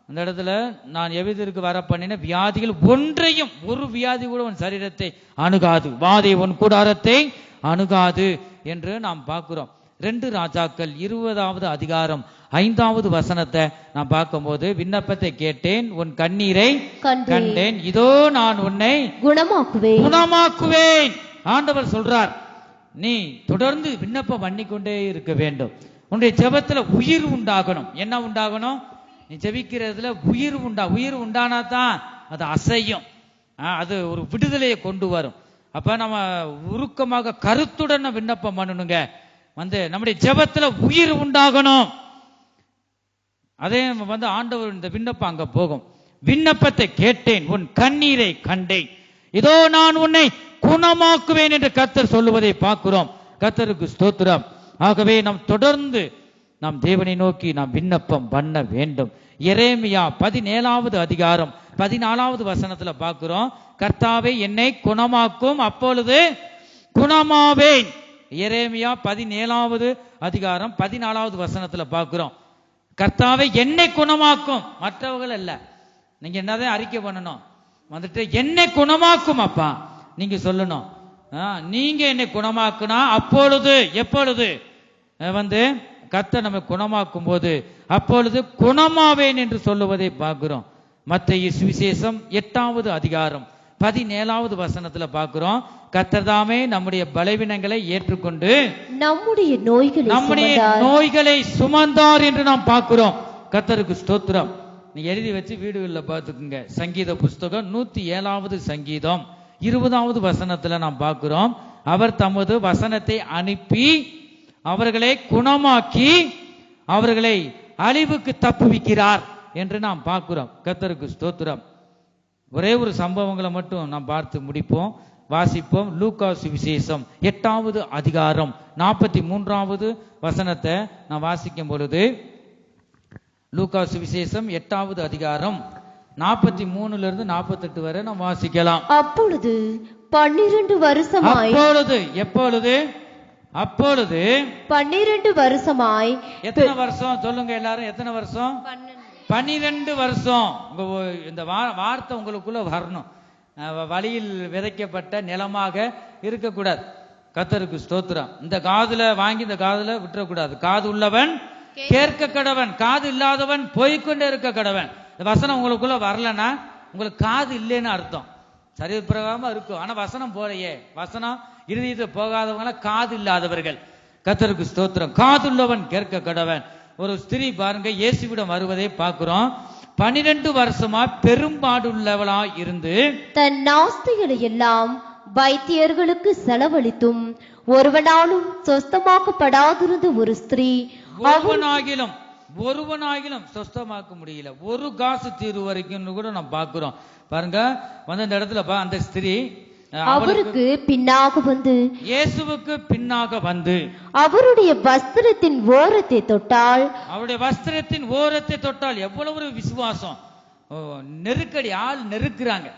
Speaker 1: அந்த இடத்துல நான் எவ்விதற்கு வர பண்ணின வியாதிகள் ஒன்றையும், ஒரு வியாதி கூட உன் சரீரத்தை அணுகாது, வாதை உன் கூடாரத்தை அணுகாது என்று நாம் பார்க்கிறோம். 2 ராஜாக்கள் 20வது அதிகாரம் 5வது வசனத்தை நான் பார்க்கும்போது, விண்ணப்பத்தை கேட்டேன், உன் கண்ணீரை கண்டேன், இதோ நான் உன்னை குணமாக்குவேன். ஆண்டவர் சொல்றார், நீ தொடர்ந்து விண்ணப்பம் பண்ணிக்கொண்டே இருக்க வேண்டும். உன்னுடைய ஜெபத்துல உயிர் உண்டாகணும். என்ன உண்டாகணும், நீ ஜெபிக்கிறதுல உயிர் உண்டானா தான் அது அசையும், அது ஒரு விடுதலையை கொண்டு வரும். அப்ப நம்ம உருக்கமாக கருத்துடன் விண்ணப்பம் பண்ணணுங்க. நம்முடைய ஜெபத்துல உயிர் உண்டாகணும். அதே ஆண்டவர் இந்த விண்ணப்பம் அங்க போகும். விண்ணப்பத்தை கேட்டேன், உன் கண்ணீரை கண்டேன், இதோ நான் உன்னை குணமாக்குவேன் என்று கர்த்தர் சொல்லுவதை பார்க்கிறோம். கர்த்தருக்கு ஸ்தோத்திரம். ஆகவே நாம் தொடர்ந்து நாம் தேவனை நோக்கி நாம் விண்ணப்பம் பண்ண வேண்டும். எரேமியா 17வது அதிகாரம் 14வது வசனத்துல பார்க்கிறோம், கர்த்தாவே என்னை குணமாக்கும், அப்பொழுது குணமாவேன். எரேமியா 17வது அதிகாரம் 14வது வசனத்துல பார்க்கிறோம், கர்த்தாவே என்னை குணமாக்கும், மற்றவர்கள் அல்ல. நீங்க என்னதான் அறிக்கை பண்ணணும், என்னை குணமாக்கும் அப்பா, நீங்க சொல்லணும். நீங்க என்னை குணமாக்குனா அப்பொழுது, எப்பொழுது கர்த்தர் நம்ம குணமாக்கும் போது அப்பொழுது குணமாவேன் என்று சொல்லுவதை பார்க்கிறோம். மத்தேயு சுவிசேஷம் 8வது அதிகாரம் 17வது வசனத்துல பார்க்கிறோம். கர்த்தர் தாமே நம்முடைய பலவீனங்களை ஏற்றுக்கொண்டு நம்முடைய நோய்களை சுமந்தார் என்று நாம் பார்க்கிறோம். கர்த்தருக்கு ஸ்தோத்திரம். நீ எழுதி வச்சு வீடுகளில் பார்த்துக்குங்க. சங்கீத புஸ்தகம் 107வது சங்கீதம் 20வது வசனத்துல நாம் பார்க்கிறோம். அவர் தமது வசனத்தை அனுப்பி அவர்களை குணமாக்கி அவர்களை அழிவுக்கு தப்புவிக்கிறார் என்று நாம் பார்க்கிறோம். கர்த்தருக்கு ஸ்தோத்திரம். ஒரே ஒரு சம்பவங்களை மட்டும் நாம் பார்த்து முடிப்போம், வாசிப்போம். லூக்கா சுவிசேஷம் 8வது அதிகாரம் 43வது வசனத்தை நான் வாசிக்கும் பொழுது, லூக்கா சுவிசேஷம் 8வது அதிகாரம் 43 இருந்து 48 வரை நாம் வாசிக்கலாம்.
Speaker 2: அப்பொழுது 12 வருஷமாய்,
Speaker 1: அப்பொழுது
Speaker 2: 12 வருஷமாய்.
Speaker 1: எத்தனை வருஷம் சொல்லுங்க எல்லாரும், எத்தனை வருஷம்? 12 வருஷம். இந்த வார்த்தை உங்களுக்குள்ள வரணும். வழியில் விதைக்கப்பட்ட நிலமாக இருக்கக்கூடாது. கர்த்தருக்கு ஸ்தோத்திரம். இந்த காதுல வாங்கி இந்த காதுல விட்டுறக்கூடாது. காது உள்ளவன் கேட்க கடவன், காது இல்லாதவன் போய்கொண்டே இருக்க கடவன். இந்த வசனம் உங்களுக்குள்ள வரலன்னா உங்களுக்கு காது இல்லைன்னு அர்த்தம். சரி பிரகாரமா இருக்கும், ஆனா வசனம் போலையே. வசனம் இறுதியில போகாதவங்கள காது இல்லாதவர்கள். கர்த்தருக்கு ஸ்தோத்திரம். காதுள்ளவன் கேட்க கடவன். ஒரு ஸ்திரீ பாருங்க, இயேசுவிடம் வருவதை பார்க்கிறோம். 12 வருஷமா பெரும்பாடுள்ளவளா இருந்து
Speaker 2: தன் நாஸ்திகளை எல்லாம் வைத்தியர்களுக்கு செலவழித்தும் ஒருவனாலும் சொஸ்தமாக்கப்படாதிருந்த ஒரு ஸ்திரீ,
Speaker 1: ஒருவனாகிலும் சொஸ்தமாக்க முடியல. ஒரு காசு தீர்வு வரைக்கும் கூட நம்ம பார்க்கிறோம். பாருங்க, இந்த இடத்துல அந்த ஸ்திரீ
Speaker 2: அவருக்கு பின்னாக வந்து,
Speaker 1: இயேசுவுக்கு பின்னாக வந்து
Speaker 2: அவருடைய வஸ்திரத்தின் ஓரத்தை தொட்டால்,
Speaker 1: அவருடைய வஸ்திரத்தின் ஓரத்தை தொட்டால். எவ்வளவு ஒரு விசுவாசம். நெருக்கடி, ஆள் நெருக்குறாங்க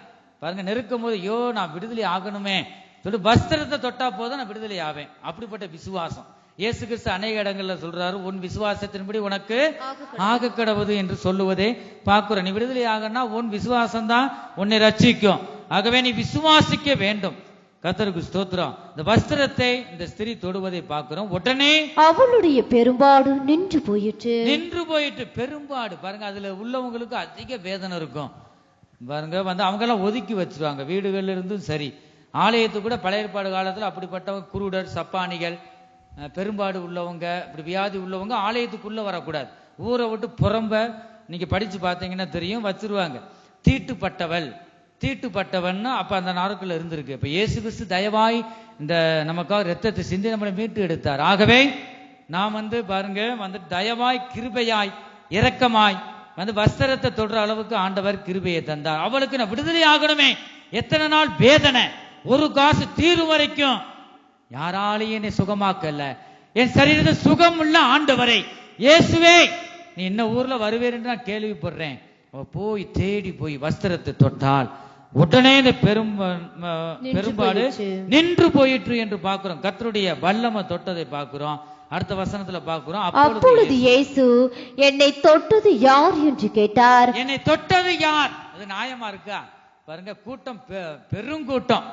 Speaker 1: பாருங்க. நெருக்கும் போது ஐயோ நான் விடுதலை ஆகணுமே சொல்லி வஸ்திரத்தை தொட்டா போதும் நான் விடுதலை ஆவேன். அப்படிப்பட்ட விசுவாசம். இயேசு கிறிஸ்து அநேக இடங்கள்ல சொல்றாரு, உன் விசுவாசத்தின்படி உனக்கு ஆக கடவுது என்று சொல்லுவதே பார்க்கிறோம். நீ விடுதலை ஆகனா உன் விசுவாசம் தான் உன்னை ரட்சிக்கும். ஆகவே நீ விசுவாசிக்க வேண்டும். கர்த்தருக்கு ஸ்தோத்திரம். இந்த வஸ்திரத்தை இந்த ஸ்திரீ தொடுவதை பார்க்கிறோம். உடனே
Speaker 2: அவளுடைய பெரும்பாடு நின்று போயிட்டு
Speaker 1: பெரும்பாடு பாருங்க. அதுல உள்ளவங்களுக்கு அதிக வேதனை இருக்கும் பாருங்க. அவங்க எல்லாம் ஒதுக்கி வச்சிருவாங்க வீடுகள்ல இருந்தும் சரி. ஆலயத்துக்கு கூட பழைய ஏற்பாடு காலத்துல அப்படிப்பட்டவங்க, குருடர், சப்பானிகள், பெரும்பாடு உள்ளவங்க, இப்படி வியாதி உள்ளவங்க ஆலயத்துக்குள்ள வரக்கூடாது. ஊரை விட்டு புறம்ப நீங்க படிச்சு பார்த்தீங்கன்னா தெரியும், வச்சிருவாங்க. தீட்டுப்பட்டவன் அப்ப அந்த நாளுக்குள்ள இருந்திருக்கு. இப்ப இயேசு கிறிஸ்து தயவாய் இந்த நமக்காக ரத்தத்தை சிந்தி நம்மளை மீட்டு எடுத்தார். ஆகவே நாம் பாருங்க தயவாய், கிருபையாய், இரக்கமாய் வஸ்திரத்தை தொடுற அளவுக்கு ஆண்டவர் கிருபையை தந்தார். அவளுக்கு நான் விடுதலை ஆகணுமே. எத்தனை நாள் வேதனை, ஒரு காசு தீர்வு வரைக்கும் யாராலையும் என்னை சுகமாக்கல. என் சரீரத்தை சுகம் உள்ள ஆண்டவரை இயேசுவே நீ என்ன ஊர்ல வருவேன் என்று நான் கேள்விப்படுறேன். போய் தேடி போய் வஸ்திரத்தை தொட்டால் உடனே இந்த பெரும்பாடு நின்று போயிற்று என்று பார்க்கிறோம். கர்த்தருடைய வல்லமை தொட்டதை பார்க்கிறோம். அடுத்த வசனத்துல பார்க்கிறோம்,
Speaker 2: அப்பொழுது இயேசு என்னை தொட்டது யார் என்று கேட்டார்.
Speaker 1: என்னை தொட்டது யார்? அது நியாயமா இருக்கா? பாருங்க, கூட்டம் பெருங்கூட்டம்.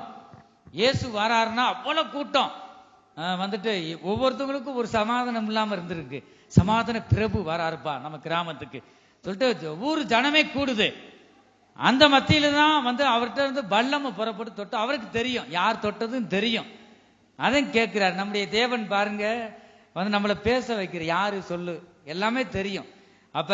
Speaker 1: இயேசு வராருன்னா அவ்வளவு கூட்டம் ஒவ்வொருத்தவங்களுக்கும் ஒரு சமாதானம் இல்லாம இருந்திருக்கு. சமாதான பிரபு வராருப்பா நம்ம கிராமத்துக்கு சொல்லிட்டு ஊர் ஜனமே கூடுது. அந்த மத்தியில தான் அவர்கிட்ட இருந்து வல்லமை புறப்பட்டு தொட்டு, அவருக்கு தெரியும் யார் தொட்டதுன்னு தெரியும். அதையும் கேட்கிறார். நம்முடைய தேவன் பாருங்க நம்மளை பேச வைக்கிற, யாரு சொல்லு, எல்லாமே தெரியும். அப்ப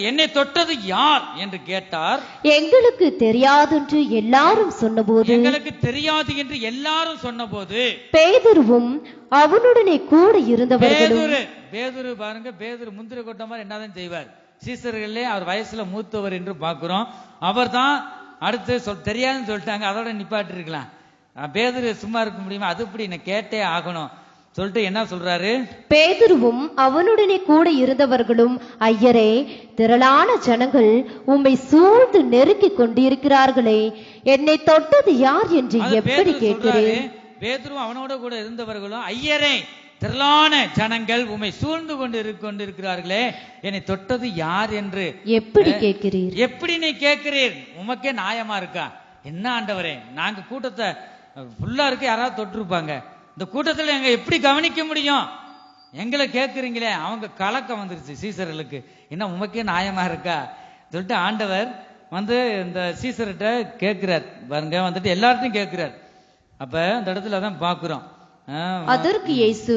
Speaker 1: என்னை தொட்டது யார் என்று கேட்டார்.
Speaker 2: எங்களுக்கு தெரியாது என்று எல்லாரும் சொன்னபோது,
Speaker 1: எங்களுக்கு தெரியாது என்று எல்லாரும் சொன்னபோது
Speaker 2: பேதுருவும் அவனுடனே கூட இருந்தவர்களும்.
Speaker 1: பேதுரு பாருங்க, பேதுரு முந்திர கொட்ட மாதிரி என்னதான் செய்வார். சீசர்களே அவர் வயசுல மூத்தவர் என்று பார்க்கிறோம். அவர் தான் அடுத்து தெரியாதுன்னு சொல்லிட்டாங்க, அதோட நிப்பாட்டி இருக்கலாம். பேதுரு சும்மா இருக்க முடியுமா? அது இப்படி என்ன கேட்டே ஆகணும் சொல்லிட்டு என்ன சொல்றாரு.
Speaker 2: பேதுருவும் அவனுடனே கூட இருந்தவர்களும், ஐயரே, திரளான ஜனங்கள் உம்மை சூழ்ந்து நெருக்கி கொண்டிருக்கிறார்களே, என்னை தொட்டது யார் என்று எப்படி கேட்கிறேன்?
Speaker 1: பேதுருவும் அவனோட கூட இருந்தவர்களும், ஐயரே, திரளான ஜனங்கள் உம்மை சூழ்ந்து கொண்டிருக்கிறார்களே, என்னை தொட்டது யார் என்று
Speaker 2: எப்படி கேட்கிறீர்?
Speaker 1: எப்படி நீ கேட்கிறீர்? உமக்கே நியாயமா இருக்கா? என்ன ஆண்டவரே, நாங்க கூட்டத்தை ஃபுல்லா இருக்கு, யாராவது தொட்டிருப்பாங்க. இந்த கூட்டத்தில் எங்க எப்படி கவனிக்க முடியும்? எங்களை கேட்குறீங்களே. அவங்க கலக்கம் வந்துருச்சு சீசர்களுக்கு. என்ன உமக்கே நியாயமா இருக்கா சொல்லிட்டு ஆண்டவர் வந்து இந்த சீசர்கிட்ட கேட்கிறார் பாருங்க, வந்துட்டு எல்லார்ட்டையும் கேட்கிறார். அப்ப இந்த இடத்துல தான் பாக்குறோம்.
Speaker 2: அதற்கு இயேசு,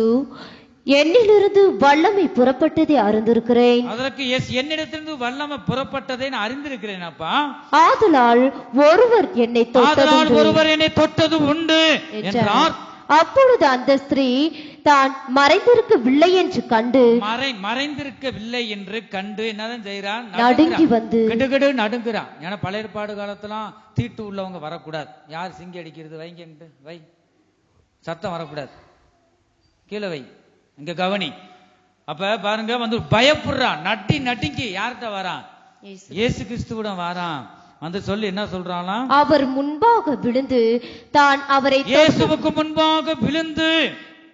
Speaker 2: என்னிலிருந்து வல்லமை புறப்பட்டதை அறிந்திருக்கிறேன்.
Speaker 1: அதற்கு என்னிடத்திலிருந்து வல்லமை புறப்பட்டதை நான் அறிந்திருக்கிறேன் அப்பா.
Speaker 2: ஆதலால் ஒருவர் என்னை
Speaker 1: தொட்டது உண்டு என்றார்.
Speaker 2: அப்பொழுது அந்த ஸ்திரீ தான் மறைந்திருக்கவில்லை என்று கண்டு
Speaker 1: மறைந்திருக்கவில்லை என்று கண்டு என்னதான் செய்யறான்?
Speaker 2: நடுங்கி வந்து
Speaker 1: கிடுகிடு நடுங்குறான். ஏன்னா பழைய ஏற்பாடு காலத்தெல்லாம் தீட்டு உள்ளவங்க வரக்கூடாது. யார் சிங்கி அடிக்கிறது வைங்க வை, சத்தம் வரக்கூடாது, கீழே வை, இங்க கவனி. அப்ப பாருங்க வந்து பயப்படுறான், நடுங்கி யார்கிட்ட வரான்? இயேசு கிறிஸ்துவிடம் வரான். வந்து சொல்லி என்ன சொல்றானா? அவர்
Speaker 2: முன்பாக விழுந்து தான் அவரை
Speaker 1: இயேசுவுக்கு முன்பாக விழுந்து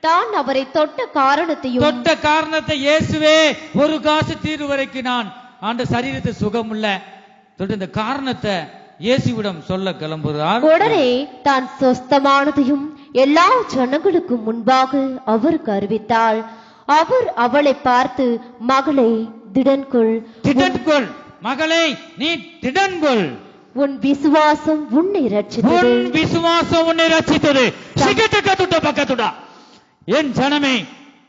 Speaker 2: தான் அவரை தொட்ட காரணத்தை
Speaker 1: இயேசுவே ஒரு காசு தீர்வு வரைக்கும் நான் ஆண்ட சரீரத்தை சுகம் இல்ல தொட்டு இந்த காரணத்தை இயேசுவிடம் சொல்ல கிளம்புகிறார்.
Speaker 2: உடனே தான் சொஸ்தமானதையும் எல்லா ஜனங்களுக்கும் முன்பாக அவருக்கு அறிவித்தாள். அவர் அவளை பார்த்து, மகளே திடன்கொள்,
Speaker 1: மகளே நீ திடன்கொள்,
Speaker 2: உன் விசுவாசம் உன்னை ரட்சித்தது.
Speaker 1: பக்கத்துடா என் ஜனமே,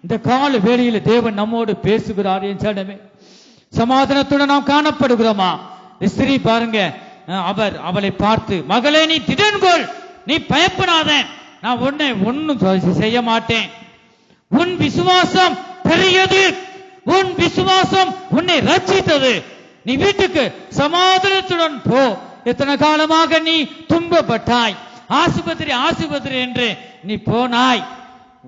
Speaker 1: இந்த கால வேளையில் தேவன் நம்மோடு பேசுகிறார். என் ஜனமே, சமாதானத்துடன் நாம் காணப்படுகிறோமா? ஸ்திரீ பாருங்க, அவர் அவளை பார்த்து, மகளே நீ திடன்கொள், நீ பயப்படாத, நான் உன்னை ஒன்னும் செய்ய மாட்டேன், உன் விசுவாசம் பெரியது, உன் விசுவாசம் உன்னை ரட்சித்தது, நீ வீட்டுக்கு சமாதானத்துடன் போ. எத்தனை காலமாக நீ துன்பப்பட்டாய், ஆஸ்பத்திரி என்று நீ போனாய்,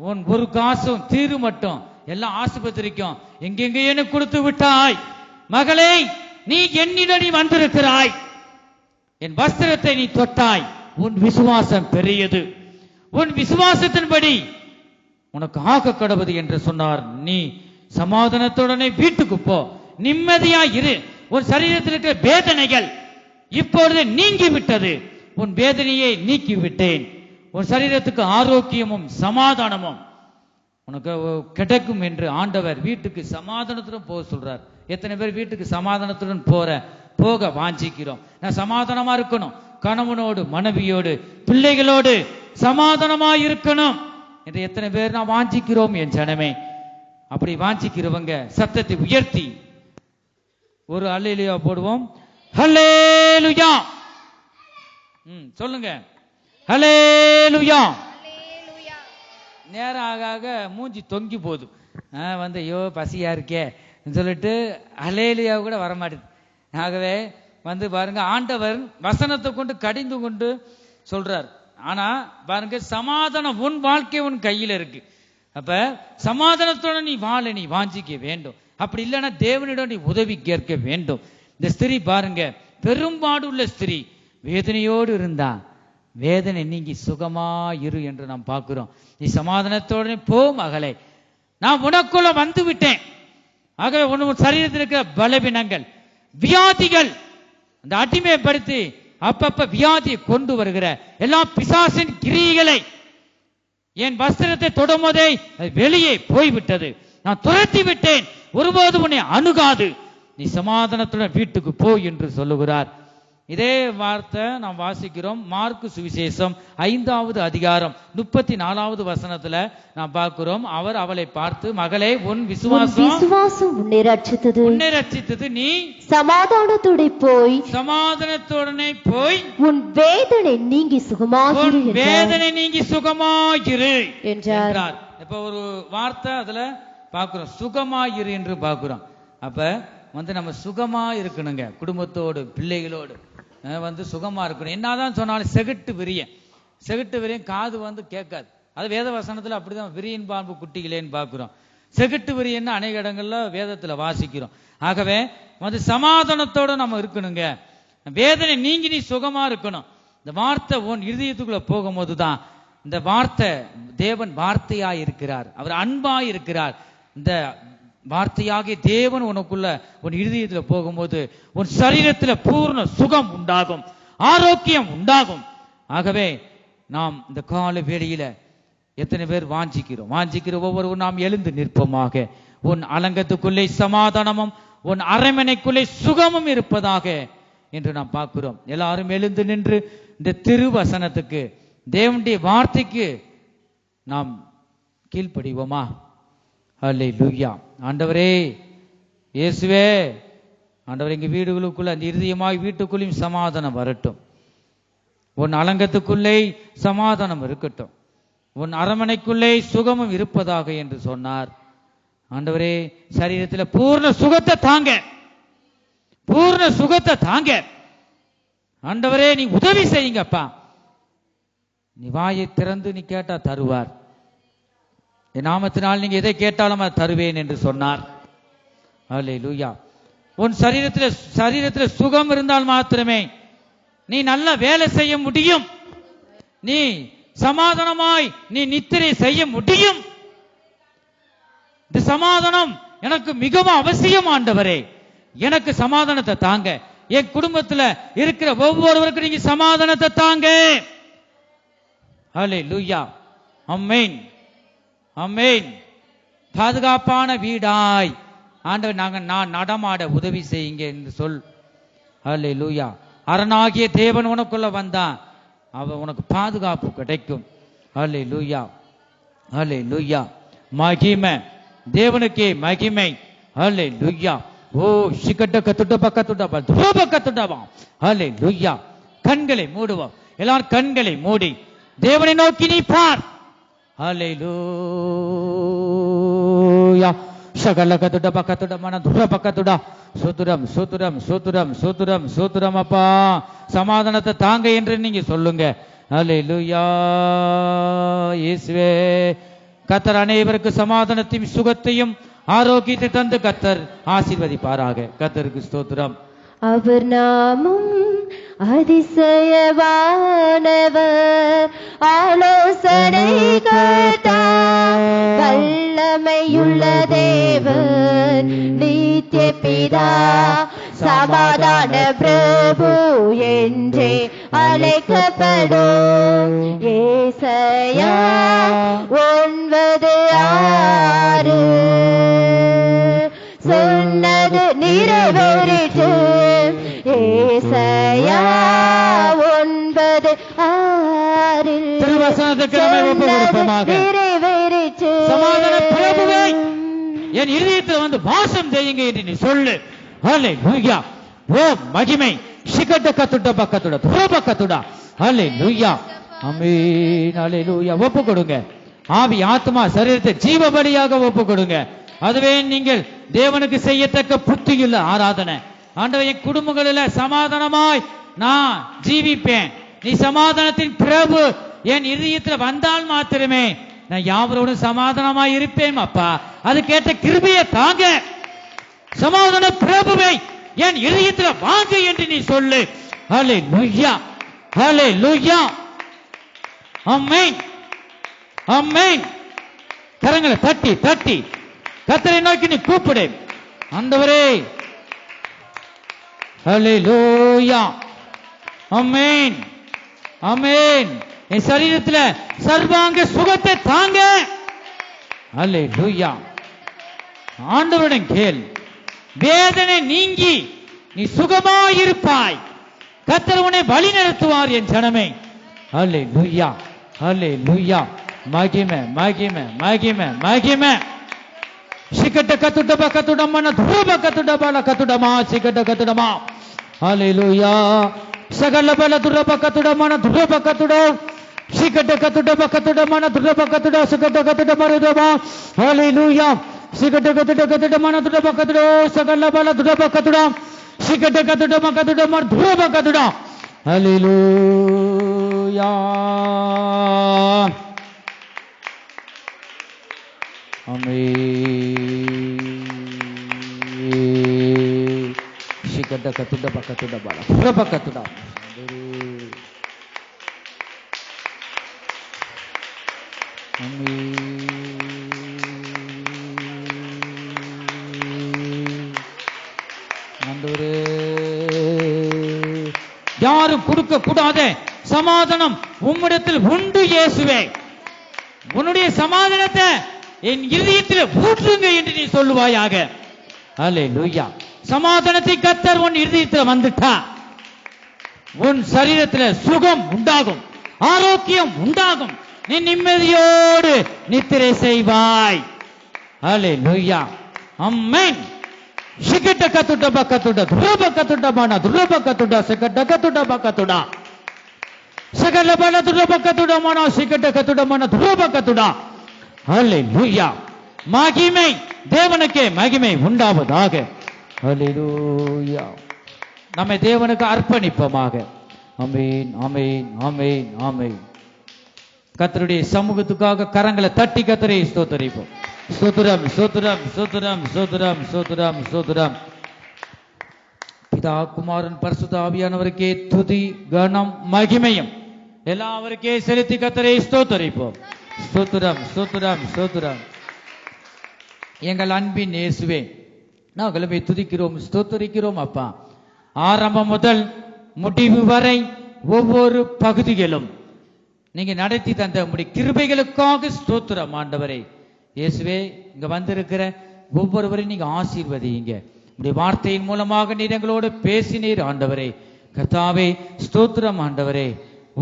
Speaker 1: உன் ஒரு காசும் தீரு மட்டும் எல்லாம் ஆஸ்பத்திரிக்கும் எங்கெங்கேன்னு கொடுத்து விட்டாய். மகளே நீ என்னிடம் நீ வந்திருக்கிறாய், என் வஸ்திரத்தை நீ தொட்டாய், உன் விசுவாசம் பெரியது, உன் விசுவாசத்தின்படி உனக்கு ஆக கடவுது என்று சொன்னார். நீ சமாதானத்துடனே வீட்டுக்கு போ, நிம்மதியாய் இரு, உன் சரீரத்தில் இருக்கிற வேதனைகள் இப்பொழுது நீங்கி விட்டது, உன் வேதனையை நீக்கி விட்டேன், உன் சரீரத்துக்கு ஆரோக்கியமும் சமாதானமும் உனக்கு கிடைக்கும் என்று ஆண்டவர் வீட்டுக்கு சமாதானத்துடன் போக சொல்றார். எத்தனை பேர் வீட்டுக்கு சமாதானத்துடன் போக வாஞ்சிக்கிறோம்? நான் சமாதானமா இருக்கணும், கணவனோடு மனைவியோடு பிள்ளைகளோடு சமாதானமா இருக்கணும் என்று எத்தனை பேர் நான் வாஞ்சிக்கிறோம்? என் ஜனமே, அப்படி வாஞ்சிக்கிறவங்க சத்தத்தை உயர்த்தி ஒரு அல்லேலூயா போடுவோம். ஹல்லேலூயா சொல்லுங்க, ஹல்லேலூயா. நேரம் ஆக மூஞ்சி தொங்கி போகுது, வந்து ஐயோ பசியா இருக்கே சொல்லிட்டு ஹல்லேலூயா கூட வரமாட்டேது. ஆகவே வந்து பாருங்க, ஆண்டவர் வசனத்தை கொண்டு கடிந்து கொண்டு சொல்றார். ஆனா பாருங்க, சமாதானம் உன் வாழ்க்கை உன் கையில இருக்கு. அப்ப சமாதானத்தோட நீ வாழ நீ வாஞ்சிக்க வேண்டும். அப்படி இல்லைன்னா தேவனிடம் நீ உதவி கேட்க வேண்டும். இந்த ஸ்திரீ பாருங்க, பெரும்பாடு உள்ள ஸ்திரீ வேதனையோடு இருந்தா, வேதனை நீங்கி சுகமா இரு என்று நாம் பார்க்கிறோம். நீ சமாதானத்தோட போ மகளே, நான் உனக்குள்ள வந்து விட்டேன். ஆகவே உன் சரீரத்தில் இருக்கிற பலவீனங்கள் வியாதிகள் அந்த அடிமைப்படுத்தி அப்பப்ப வியாதியை கொண்டு வருகிற எல்லா பிசாசின் கிரியைகளை என் வஸ்திரத்தை தொடும்போதே வெளியே போய்விட்டது, நான் துரத்தி விட்டேன், ஒருபோது உன்னை அணுகாது, நீ சமாதானத்துடன் வீட்டுக்கு போ என்று சொல்லுகிறார். இதே வார்த்தை நாம் வாசிக்கிறோம் மார்க்கு சுவிசேஷம் 5வது அதிகாரம் 34வது வசனத்துல நாம் பார்க்கிறோம். அவர் அவளை பார்த்து, மகளே உன் விசுவாசம்
Speaker 2: உன்னை ரட்சித்தது, நீ
Speaker 1: சமாதானத்துடனே போய் உன் வேதனை நீங்கி சுகமாயிரு என்றார். இப்ப ஒரு வார்த்தை அதுல பார்க்கிறோம், சுகமாயிரு என்று பார்க்கிறோம். அப்ப வந்து நம்ம சுகமா இருக்கணுங்க, குடும்பத்தோடு பிள்ளைகளோடு வந்து சுகமா இருக்கணும். என்னதான் சொன்னாலும் செகுட்டு விரியன் காது வந்து கேட்காது. அது வேத வசனத்துல அப்படிதான் விரியன் பாம்பு குட்டிகளேன்னு பார்க்கிறோம். செகுட்டு விரியன்னு அநேக இடங்கள்ல வேதத்துல வாசிக்கிறோம். ஆகவே வந்து சமாதானத்தோட நம்ம இருக்கணுங்க, வேதனை நீங்கி நீ சுகமா இருக்கணும். இந்த வார்த்தை உன் இருதயத்துக்குள்ள போகும்போது தான் இந்த வார்த்தை தேவன் வார்த்தையா இருக்கிறார், அவர் அன்பா இருக்கிறார். இந்த வார்த்தையாகிய தேவன் உனக்குள்ள உன் இருதயத்துல போகும்போது உன் சரீரத்துல பூர்ண சுகம் உண்டாகும், ஆரோக்கியம் உண்டாகும். ஆகவே நாம் இந்த கால வேளையில எத்தனை பேர் வாஞ்சிக்கிற ஒவ்வொருவரும் நாம் எழுந்து நிற்போமாக. உன் அலங்கத்துக்குள்ளே சமாதானமும் உன் அரண்மனைக்குள்ளே சுகமும் இருப்பதாக என்று நாம் பார்க்கிறோம். எல்லாரும் எழுந்து நின்று இந்த திருவசனத்துக்கு, தேவனுடைய வார்த்தைக்கு நாம் கீழ்ப்படிவோமா? அல்லேலூயா. ஆண்டவரே இயேசுவே, ஆண்டவர் எங்க வீடுகளுக்குள்ள அந்த இருதயமாய் வீட்டுக்குள்ளேயும் சமாதானம் வரட்டும். உன் அலங்கத்துக்குள்ளே சமாதானம் இருக்கட்டும், உன் அரண்மனைக்குள்ளே சுகமும் இருப்பதாக என்று சொன்னார். ஆண்டவரே, சரீரத்தில் பூர்ண சுகத்தை தாங்க, பூர்ண சுகத்தை தாங்க. ஆண்டவரே, நீ உதவி செய்யுங்கப்பா. நீ வாயை திறந்து நீ கேட்டா தருவார். என் நாமத்தினால் நீங்க எதை கேட்டாலும் அதை தருவேன் என்று சொன்னார். அல்லேலூயா. உன் சரீரத்தில் சுகம் இருந்தால் மாத்திரமே நீ நல்லா வேலை செய்ய முடியும், நீ சமாதானமாய் நீ நித்திரை செய்ய முடியும். இந்த சமாதானம் எனக்கு மிகவும் அவசியம் ஆண்டவரே, எனக்கு சமாதானத்தை தாங்க. என் குடும்பத்தில் இருக்கிற ஒவ்வொருவருக்கும் நீங்க சமாதானத்தை தாங்க. அல்லேலூயா. ஆமென், ஆமென். பாதுகாப்பான வீடாய் ஆண்டவர் நான் நடமாட உதவி செய்யுங்க என்று சொல். அல்லேலூயா. அரணாகிய தேவன் உனக்குள்ள வந்தான், அவன் உனக்கு பாதுகாப்பு கிடைக்கும். அல்லேலூயா, அல்லேலூயா. மகிமை தேவனுக்கே மகிமை. அல்லேலூயா. ஓ சிக்கட்ட கத்துட்ட பக்கத்துடா துரோபக்கத்துடா. அல்லேலூயா. கண்களை மூடுவோம். எல்லாரும் கண்களை மூடி தேவனை நோக்கி நீ பார். அல்லேலூயா. சகல கத்துட பக்கத்துட மன துர பக்கத்துடா. சூத்திரம் சூத்திரம் சூத்திரம் சூத்திரம் சூத்திரம். அப்பா சமாதானத்தை தாங்க என்று நீங்க சொல்லுங்க. அல்லேலூயா. இயேசுவே, கர்த்தர் அனைவருக்கு சமாதானத்தையும் சுகத்தையும் ஆரோக்கியத்தை தந்து கர்த்தர் ஆசீர்வதிப்பாராக. கர்த்தருக்கு ஸ்தோத்திரம்.
Speaker 2: அவர் நாமும் அதிசயவானவர், ஆலோசனை கர்த்தர், வல்லமையுள்ள தேவன், நித்திய பிதா, சமாதான பிரபு என்றே அழைக்கப்படும். ஏசாயா 9:6 சொன்னது நிறைவேறிற்று. ஏசாயா 9:6
Speaker 1: திருவசனத்துக்கு நம்மை ஒப்புக்கொடுப்போமாக.
Speaker 2: நிறைவேறிற்று.
Speaker 1: சமாதான பிரபுவே என் இதயத்தில் வந்து வாசம் செய்யுங்க என்று நீ சொல்லு. அல்லேலூயா. ஓ மகிமை. சிகட்ட கத்துட பக்கத்துட துரோபக்கத்துட. அல்லேலூயா. ஆமென். அல்லேலூயா. ஒப்பு கொடுங்க. ஆவி ஆத்மா சரீரத்தை ஜீவபலியாக ஒப்பு கொடுங்க. அதுவே நீங்கள் தேவனுக்கு செய்யத்தக்க புத்தியுள்ள ஆராதனை. ஆண்டவர், என் குடும்பங்களில் சமாதானமாய் நான் ஜீவிப்பேன். நீ சமாதானத்தின் பிரபு என் இதயத்தில் வந்தால் மாத்திரமே நான் யாவரோடும் சமாதானமாய் இருப்பேன். அப்பா, அது கேட்ட கிருபையை தாங்க. சமாதான பிரபுவை என் இதயத்தில் வாங்க என்று நீ சொல்லு. ஹல்லேலூயா, ஹல்லேலூயா. ஆமென், ஆமென். கரங்களை தட்டி தட்டி கர்த்தரை நோக்கி நீ கூப்பிடு. ஆண்டவரே, ஹல்லேலூயா. ஆமென், ஆமென். என் சரீரத்தில் சர்வாங்க சுகத்தை தாங்க. ஹல்லேலூயா. ஆண்டவரிடம் கேள். வேதனை நீங்கி நீ சுகமாயிருப்பாய். கர்த்தர் உன்னை வழி நடத்துவார் என் ஜனமே. ஹல்லேலூயா, ஹல்லேலூயா. மகிமை, மகிமை, மகிமை, மகிமை. சிக்கட்ட கத்துடப கத்துடமன துரப கத்துடபல கத்துடமா சிக்கட்ட கத்துடமா. ஹல்லேலூயா. சகல பல துரப கத்துடமன துரப கத்துட சிக்கட்ட கத்துடப கத்துடமன துரப கத்துட சிக்கட்ட கத்துடமருதமா. ஹல்லேலூயா. சிக்கட்ட கத்துட கத்துடமன துரப கத்துட சகல பல துரப கத்துட சிக்கட்ட கத்துடம கத்துடம துரப கத்துட. ஹல்லேலூயா. ஆமென். சிக்கட்ட கத்துட பக்கத்துட பல துரப கத்துட. யாரும் கொடுக்க கூடாத சமாதானம் உம்மிடத்தில் உண்டு இயேசுவே. உன்னுடைய சமாதானத்தை என் இருதயத்தில் ஊற்றுங்க என்று நீ சொல்லுவாயாக. அல்லேலூயா. சமாதானத்தை கர்த்தர் உன் இருதயத்தில் வந்துட்டா உன் சரீரத்தில் சுகம் உண்டாகும், ஆரோக்கியம் உண்டாகும், நீ நிம்மதியோடு நித்திரை செய்வாய். அல்லேலூயா. ஆமென். சிகட்ட கத்துட பக்கத்துட துரப கத்துட பானா துரப கத்துட சிகட்ட கத்துட பக்கத்துட சகல பான துரப கத்துட மானா சிகட்ட கத்துட மானா துரப கத்துட. அல்லேலூயா. மகிமை தேவனுக்கே மகிமை உண்டாவதாக. அல்லேலூயா. நம்மை தேவனுக்கு அர்ப்பணிப்போமாக. ஆமென், ஆமென், ஆமென், ஆமென். கர்த்தருடைய சமூகத்துக்காக கரங்களை தட்டி கர்த்தரை ஸ்தோத்திரிப்போம். ஸ்தோத்திரம், ஸ்தோத்திரம், ஸ்தோத்திரம், ஸ்தோத்திரம், ஸ்தோத்திரம், ஸ்தோத்திரம். பிதா குமாரன் பரிசுத்த ஆவியானவருக்கே துதி கனம் மகிமையும் எல்லாவருக்கே செலுத்தி கர்த்தரை ஸ்தோத்திரிப்போம். ஸ்தோத்திரம், ஸ்தோத்திரம், ஸ்தோத்திரம். எங்கள் அன்பின் இயேசுவே, நாங்கள் உம்மை துதிக்கிறோம், ஸ்தோத்திரிக்கிறோம் அப்பா. ஆரம்பம் முதல் முடிவு வரை ஒவ்வொரு பகுதிகளும் நீங்க நடத்தி தந்த உம்முடைய கிருபைகளுக்காக ஸ்தோத்திரம் ஆண்டவரே. இயேசுவே, இங்க வந்திருக்கிற ஒவ்வொருவரையும் நீங்க ஆசீர்வதிங்க. உடைய வார்த்தையின் மூலமாக நீர் எங்களோடு பேசினீர் ஆண்டவரே. கர்த்தாவே ஸ்தோத்திரம் ஆண்டவரே.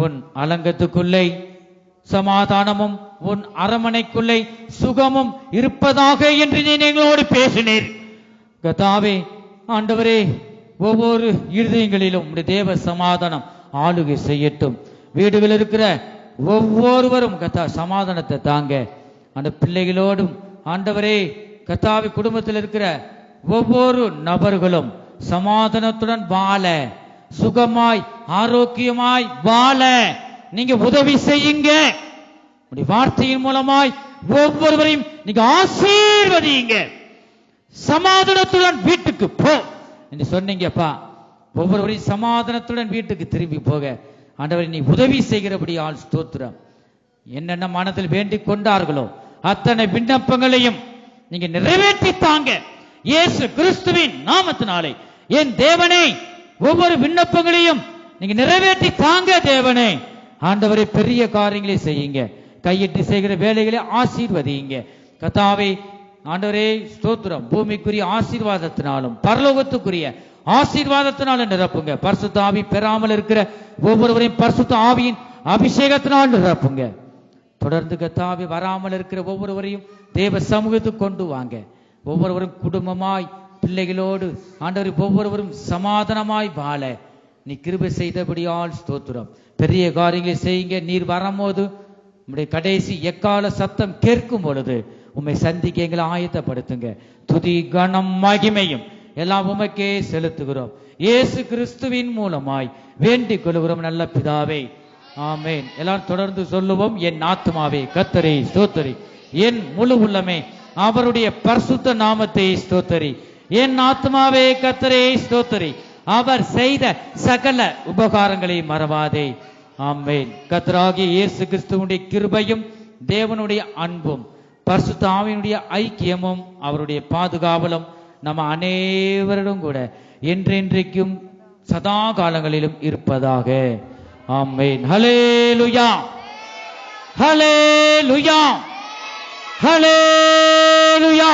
Speaker 1: உன் அலங்கத்துக்குள்ளே சமாதானமும் உன் அரமனைக்குள்ளே சுகமும் இருப்பதாக என்று நீ எங்களோடு பேசினீர். கர்த்தாவே ஆண்டவரே, ஒவ்வொரு இருதயங்களிலும் உடைய தேவ சமாதானம் ஆளுகை செய்யட்டும். வீடுகளில் இருக்கிற ஒவ்வொருவரும் கர்த்தா சமாதானத்தை தாங்க. அந்த பிள்ளைகளோடும் ஆண்டவரே கர்த்தாவே குடும்பத்தில் இருக்கிற ஒவ்வொரு நபர்களும் சமாதானத்துடன் வாழ, சுகமாய் ஆரோக்கியமாய் வாழ நீங்க உதவி செய்யுங்க. உடைய வார்த்தையின் மூலமாய் ஒவ்வொருவரையும் நீங்க ஆசீர்வதிங்க. சமாதானத்துடன் வீட்டுக்கு போ என்று சொன்னீங்கப்பா. ஒவ்வொருவரையும் சமாதானத்துடன் வீட்டுக்கு திரும்பி போக ஆண்டவரை நீ உதவி செய்கிறபடியால் ஸ்தோத்திரம். என்னென்ன மனதில் வேண்டிக் கொண்டார்களோ அத்தனை விண்ணப்பங்களையும் நீங்க நிறைவேற்றி தாங்க. இயேசு கிறிஸ்துவின் நாமத்தினாலே என் தேவனே, ஒவ்வொரு விண்ணப்பங்களையும் நீங்க நிறைவேற்றி தாங்க தேவனே. ஆண்டவரை பெரிய காரியங்களை செய்யுங்க. கையிட்டு செய்கிற வேலைகளை ஆசீர்வதிங்க. கர்த்தாவே ஆண்டவரே ஸ்தோத்திரம். பூமிக்குரிய ஆசீர்வாதத்தினாலும் பரலோகத்துக்குரிய ஆசீர்வாதத்தினாலும் நிரப்புங்க. பரிசுத்த ஆவி பெறாமல் இருக்கிற ஒவ்வொருவரையும் பரிசுத்த ஆவியின் அபிஷேகத்தினால் நிரப்புங்க. தொடர்ந்து கர்த்தாவே வராமல் இருக்கிற ஒவ்வொருவரையும் தேவ சமூகத்துக்கு கொண்டு வாங்க. ஒவ்வொருவரும் குடும்பமாய் பிள்ளைகளோடு ஆண்டவரை ஒவ்வொருவரும் சமாதானமாய் வாழ நீ கிருபை செய்தபடியால் ஸ்தோத்திரம். பெரிய காரியங்களை செய்யுங்க. நீர் வரும்போது உம்முடைய கடைசி எக்கால சத்தம் கேட்கும் பொழுது உம்மை சந்திக்க எங்களை ஆயத்தப்படுத்துங்க. துதி கனம் மகிமையும் எல்லாம் உமக்கே செலுத்துகிறோம். இயேசு கிறிஸ்துவின் மூலமாய் வேண்டிக் கொள்கிறோம் நல்ல பிதாவே, ஆமென். எல்லாரும் தொடர்ந்து சொல்லுவோம். என் ஆத்துமாவே கர்த்தரை ஸ்தோத்திரி, என் முழு உள்ளமே அவருடைய பரிசுத்த நாமத்தை ஸ்தோத்திரி. என் ஆத்துமாவே கர்த்தரை ஸ்தோத்திரி, அவர் செய்த சகல உபகாரங்களை மறவாதே. ஆமென். கர்த்தராகிய இயேசு கிறிஸ்துவுடைய கிருபையும் தேவனுடைய அன்பும் பரிசுத்த ஆவியினுடைய ஐக்கியமும் அவருடைய பாதுகாவலும் நம்ம அனைவரிடம் கூட என்றென்றைக்கும் சதா காலங்களிலும் இருப்பதாக. ஆமென். ஹல்லேலூயா, ஹல்லேலூயா, ஹல்லேலூயா.